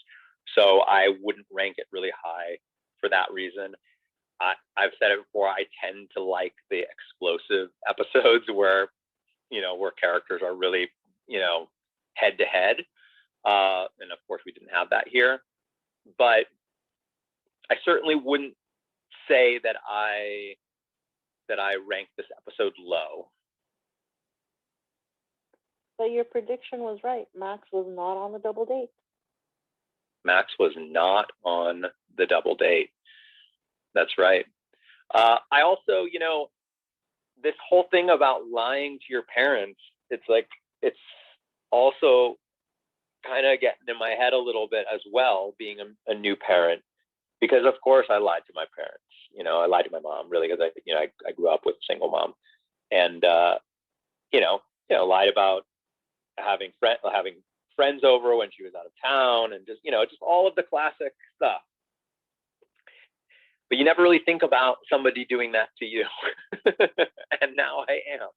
So I wouldn't rank it really high for that reason. I've said it before, I tend to like the explosive episodes where characters are really, head to head. And of course we didn't have that here, but I certainly wouldn't say that I ranked this episode low. But your prediction was right. Max was not on the double date. Max was not on the double date. That's right. I also, this whole thing about lying to your parents, it's also kind of getting in my head a little bit as well, being a new parent, because of course I lied to my parents. I lied to my mom, really, because I grew up with a single mom, and lied about having friends over when she was out of town, and just all of the classic stuff. But you never really think about somebody doing that to you. And now I am.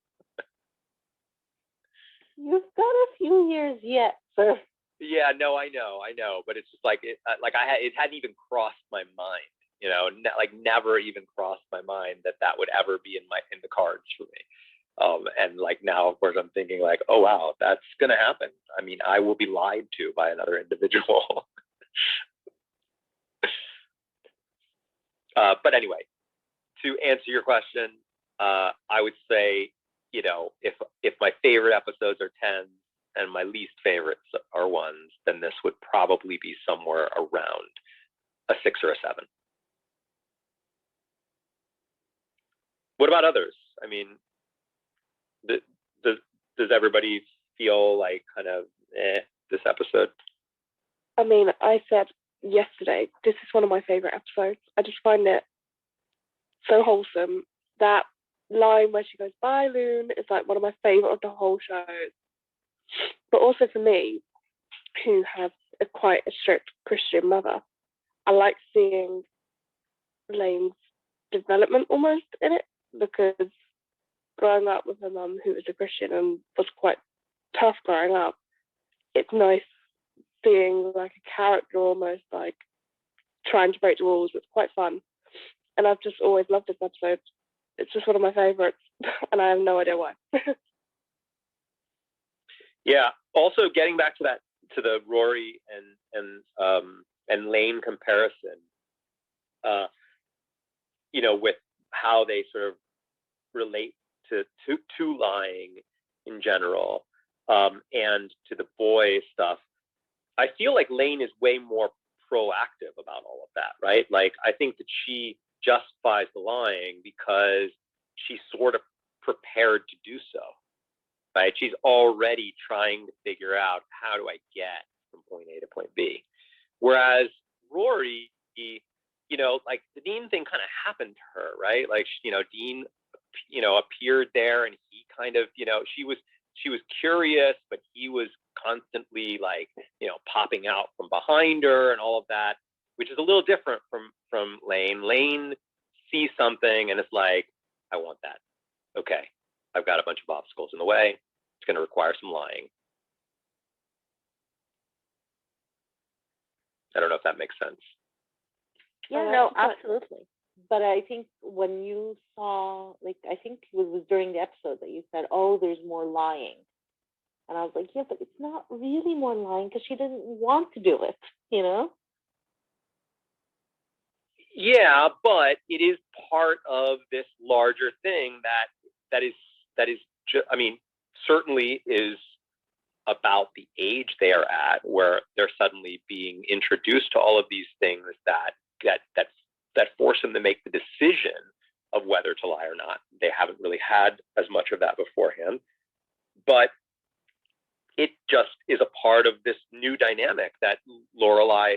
You've got a few years yet, sir. Yeah, no, I know. But it's just it hadn't even crossed my mind, never even crossed my mind that would ever be in the cards for me. And now, of course, I'm thinking oh, wow, that's going to happen. I mean, I will be lied to by another individual. But anyway, to answer your question, I would say, if my favorite episodes are 10s and my least favorites are 1s, then this would probably be somewhere around a 6 or a 7. What about others? I mean, does everybody feel kind of this episode? I mean, I said yesterday, this is one of my favorite episodes. I just find it so wholesome. That line where she goes, "Bye, Loon," is one of my favorite of the whole show. But also for me, who has quite a strict Christian mother, I like seeing Lane's development almost in it, because growing up with a mum who was a Christian and was quite tough growing up, it's nice seeing a character almost trying to break the rules. It's quite fun, and I've just always loved this episode. It's just one of my favorites, and I have no idea why. Yeah. Also, getting back to the Rory and Lane comparison, with how they sort of relate to lying in general, and to the boy stuff. I feel like Lane is way more proactive about all of that, right? I think that she justifies the lying because she's sort of prepared to do so, right? She's already trying to figure out, how do I get from point A to point B? Whereas Rory, the Dean thing kind of happened to her, right? Dean, appeared there, and he kind of, she was curious, but he was constantly popping out from behind her and all of that, which is a little different from Lane. Lane sees something and it's I want that. Okay, I've got a bunch of obstacles in the way. It's going to require some lying. I don't know if that makes sense. Yeah, no, absolutely. But I think when you saw, I think it was during the episode that you said, "Oh, there's more lying." And I was like, yeah, but it's not really more lying because she didn't want to do it, Yeah, but it is part of this larger thing that is certainly is about the age they are at, where they're suddenly being introduced to all of these things that force them to make the decision of whether to lie or not. They haven't really had as much of that beforehand, but it just is a part of this new dynamic that Lorelai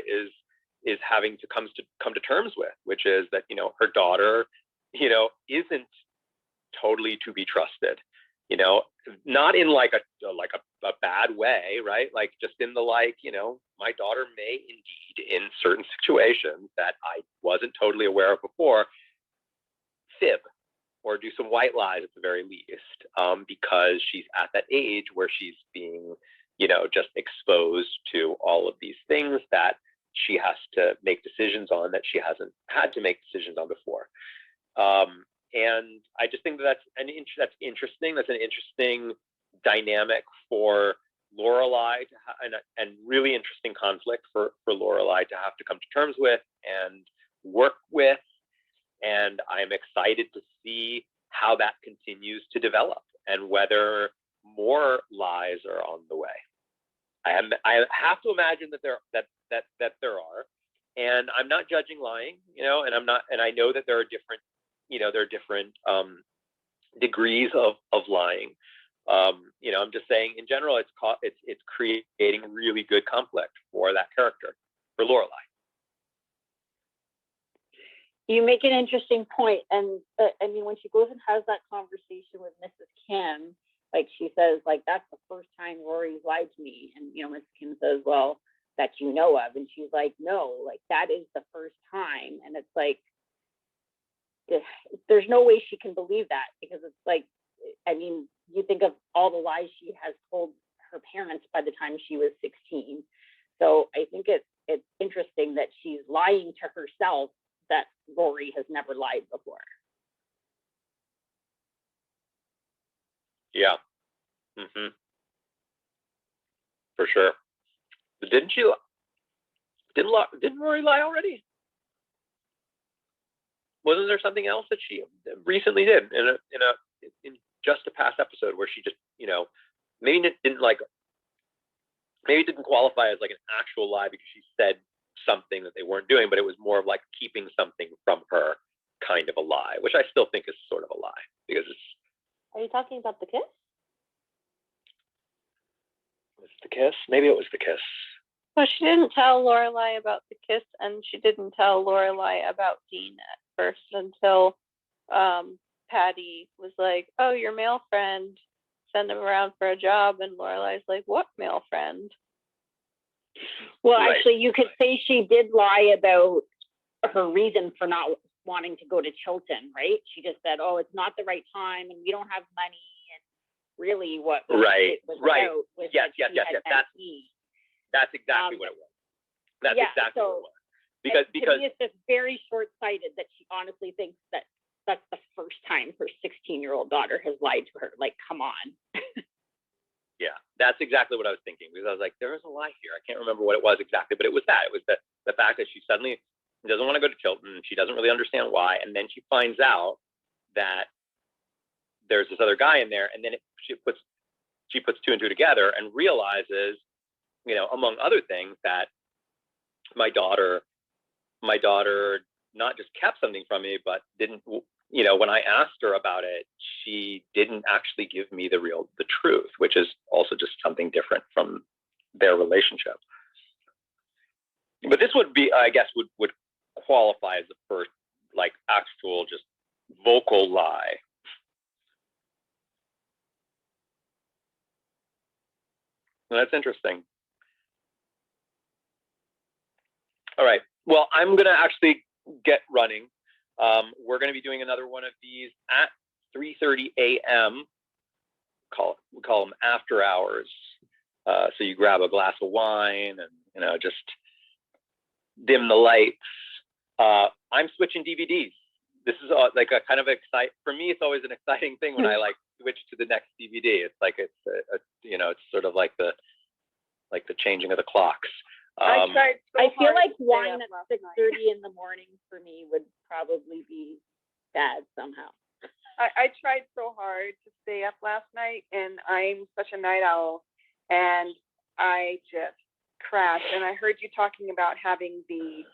is having to come to terms with, which is that, you know, her daughter, you know, isn't totally to be trusted, you know, not in like a bad way, right? Like just in the, like, you know, my daughter may indeed in certain situations that I wasn't totally aware of before, fib or do some white lies at the very least, because she's at that age where she's being, you know, just exposed to all of these things that she has to make decisions on that she hasn't had to make decisions on before. And I just think that's interesting. That's an interesting dynamic for Lorelai and really interesting conflict for Lorelai to have to come to terms with and work with. And I'm excited to see how that continues to develop and whether more lies are on the way. I have to imagine that there are, and I'm not judging lying, you know, and I know that there are different, you know, degrees of lying. You know, I'm just saying in general, it's creating really good conflict for that character, for Lorelai. You make an interesting point, and I mean, when she goes and has that conversation with Mrs. Kim, like she says, like, that's the first time Rory's lied to me, and you know, Mrs. Kim says, well, that you know of, and she's like, no, like that is the first time, and it's like, there's no way she can believe that, because it's like, I mean, you think of all the lies she has told her parents by the time she was 16. So I think it's interesting that she's lying to herself that Rory has never lied before. Yeah. For sure. But didn't Rory lie already? Wasn't there something else that she recently did in just a past episode where she just, you know, maybe it didn't qualify as like an actual lie because she said something that they weren't doing, but it was more of like keeping something from her kind of a lie, which I still think is sort of a lie because it's. Are you talking about the kiss? Was it the kiss? Maybe it was the kiss. Well, she didn't tell Lorelai about the kiss, and she didn't tell Lorelai about Dean at first until Patty was like, "Oh, your male friend, send him around for a job," and Lorelai's like, "What male friend?" Well, right. Actually, you could say she did lie about her reason for not wanting to go to Chilton, right? She just said, "Oh, it's not the right time, and we don't have money." And really, what right, it was right, about was yes. That's exactly what it was. That's exactly what it was. Because to me, it's just very short-sighted that she honestly thinks that that's the first time her 16-year-old daughter has lied to her. Like, come on. Yeah, that's exactly what I was thinking, because I was like, there is a lie here. I can't remember what it was exactly, but it was that. It was the fact that she suddenly doesn't want to go to Chilton. She doesn't really understand why. And then she finds out that there's this other guy in there. And then she puts two and two together and realizes, you know, among other things, that my daughter not just kept something from me, but didn't, you know, when I asked her about it, she didn't actually give me the truth, which is also just something different from their relationship. But this would be, I guess, would qualify as the first, like, actual just vocal lie. Well, that's interesting. All right. Well, I'm going to actually get running. We're going to be doing another one of these at 3:30 a.m. We call them after hours. So you grab a glass of wine and, you know, just dim the lights. I'm switching DVDs. This is like a kind of for me, it's always an exciting thing when I like switch to the next DVD. It's like it's sort of like the changing of the clocks. I feel like wine at 6:30 in the morning for me would probably be bad somehow. I tried so hard to stay up last night, and I'm such a night owl, and I just crashed. And I heard you talking about having the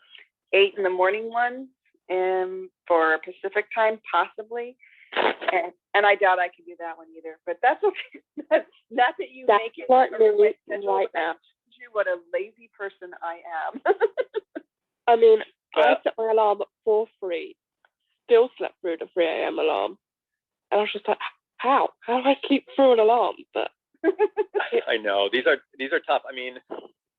8 in the morning one for Pacific time, possibly. And I doubt I can do that one either, but that's okay. Not that you That's make it what right right now. What a lazy person I am. I mean, I set my alarm at 4:03, still slept through the 3 a.m. alarm. And I was just like, how? How do I sleep through an alarm? But I know these are tough. I mean,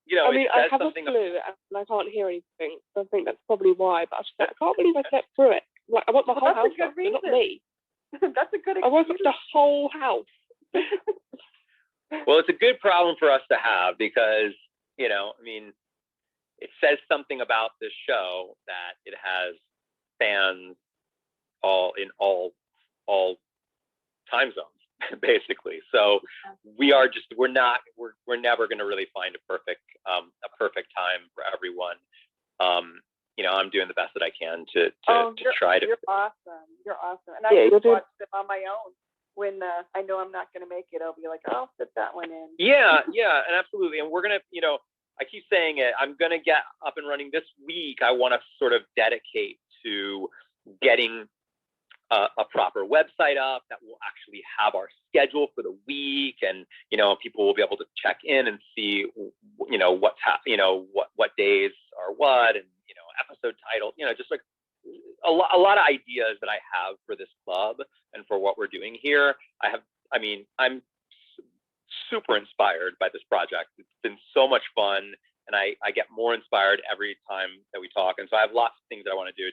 you know, I mean, I have a something flu and I can't hear anything. So I think that's probably why. But I was just like, I can't believe I slept through it. Like, I want the whole house up, not me. That's a good excuse. I woke up the whole house. Well, it's a good problem for us to have because, you know, I mean, it says something about this show that it has fans all time zones, basically. So we're never going to really find a perfect time for everyone. You know, I'm doing the best that I can to try to. You're awesome. You're awesome. And I just watched them on my own. When I know I'm not going to make it, I'll be like, I'll fit that one in. Yeah, and absolutely. And we're going to, you know, I keep saying it, I'm going to get up and running this week. I want to sort of dedicate to getting a proper website up that will actually have our schedule for the week. And, you know, people will be able to check in and see, you know, what days are what, and, you know, episode title, you know, just like a lot of ideas that I have for this club and for what we're doing here. I'm super inspired by this project. It's been so much fun, and I get more inspired every time that we talk. And so I have lots of things that I want to do.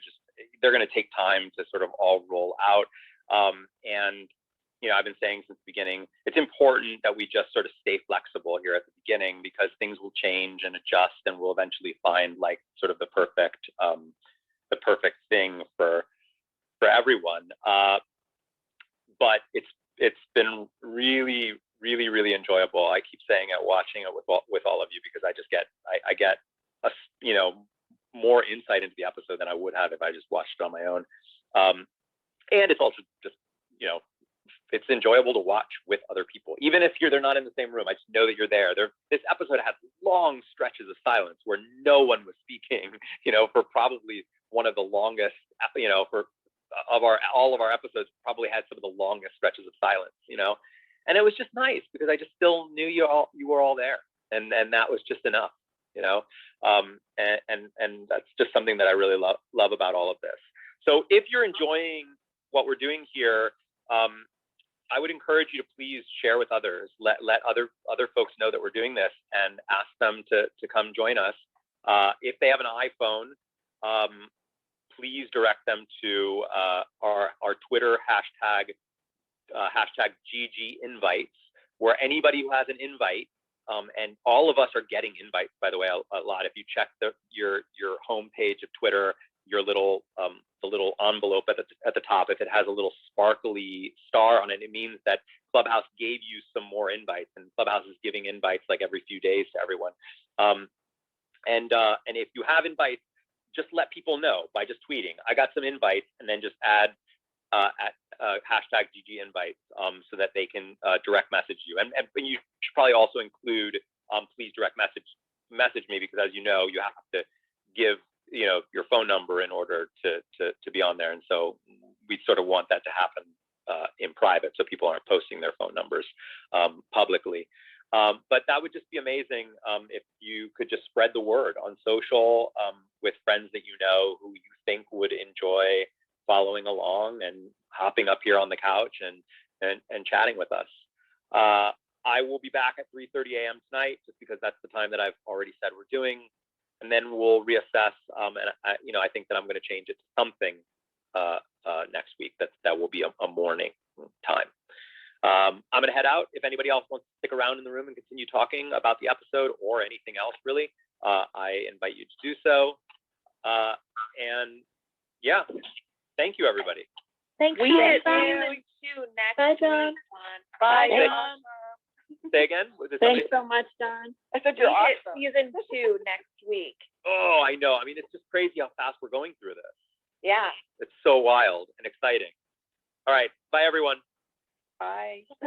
They're going to take time to sort of all roll out. And, you know, I've been saying since the beginning, it's important that we just sort of stay flexible here at the beginning, because things will change and adjust, and we'll eventually find like sort of the perfect thing for everyone. But it's been really, really, really enjoyable. I keep saying it, watching it with all of you, because I get a, you know, more insight into the episode than I would have if I just watched it on my own. And it's also just, you know, it's enjoyable to watch with other people, even if they're not in the same room. I just know that you're there. This episode had long stretches of silence where no one was speaking, you know, for probably one of the longest, you know, all of our episodes probably had some of the longest stretches of silence, you know, and it was just nice because I just still knew you were all there, and that was just enough, you know, and that's just something that I really love about all of this. So if you're enjoying what we're doing here, I would encourage you to please share with others, let other folks know that we're doing this, and ask them to come join us. If they have an iPhone, please direct them to our Twitter hashtag GG invites, where anybody who has an invite, and all of us are getting invites, by the way, a lot. If you check your homepage of Twitter, your little the little envelope at the top, if it has a little sparkly star on it, it means that Clubhouse gave you some more invites, and Clubhouse is giving invites like every few days to everyone. And if you have invites, just let people know by just tweeting, I got some invites, and then just add at hashtag GG invites, so that they can direct message you. And you should probably also include please direct message me, because as you know, you have to give, you know, your phone number in order to be on there. And so we sort of want that to happen in private, so people aren't posting their phone numbers publicly. But that would just be amazing if you could just spread the word on social with friends that you know who you think would enjoy following along and hopping up here on the couch and chatting with us. I will be back at 3:30 a.m. tonight, just because that's the time that I've already said we're doing, and then we'll reassess. And I think that I'm going to change it to something next week that will be a morning time. I'm going to head out. If anybody else wants to stick around in the room and continue talking about the episode or anything else, really, I invite you to do so. And yeah, thank you, everybody. Thanks. We hit season 2 next Bye, John. week. Bye, John. Say again? Thanks so much, Don. I said We you're hit awesome. season 2 next week. Oh, I know. I mean, it's just crazy how fast we're going through this. Yeah. It's so wild and exciting. All right. Bye, everyone. Bye.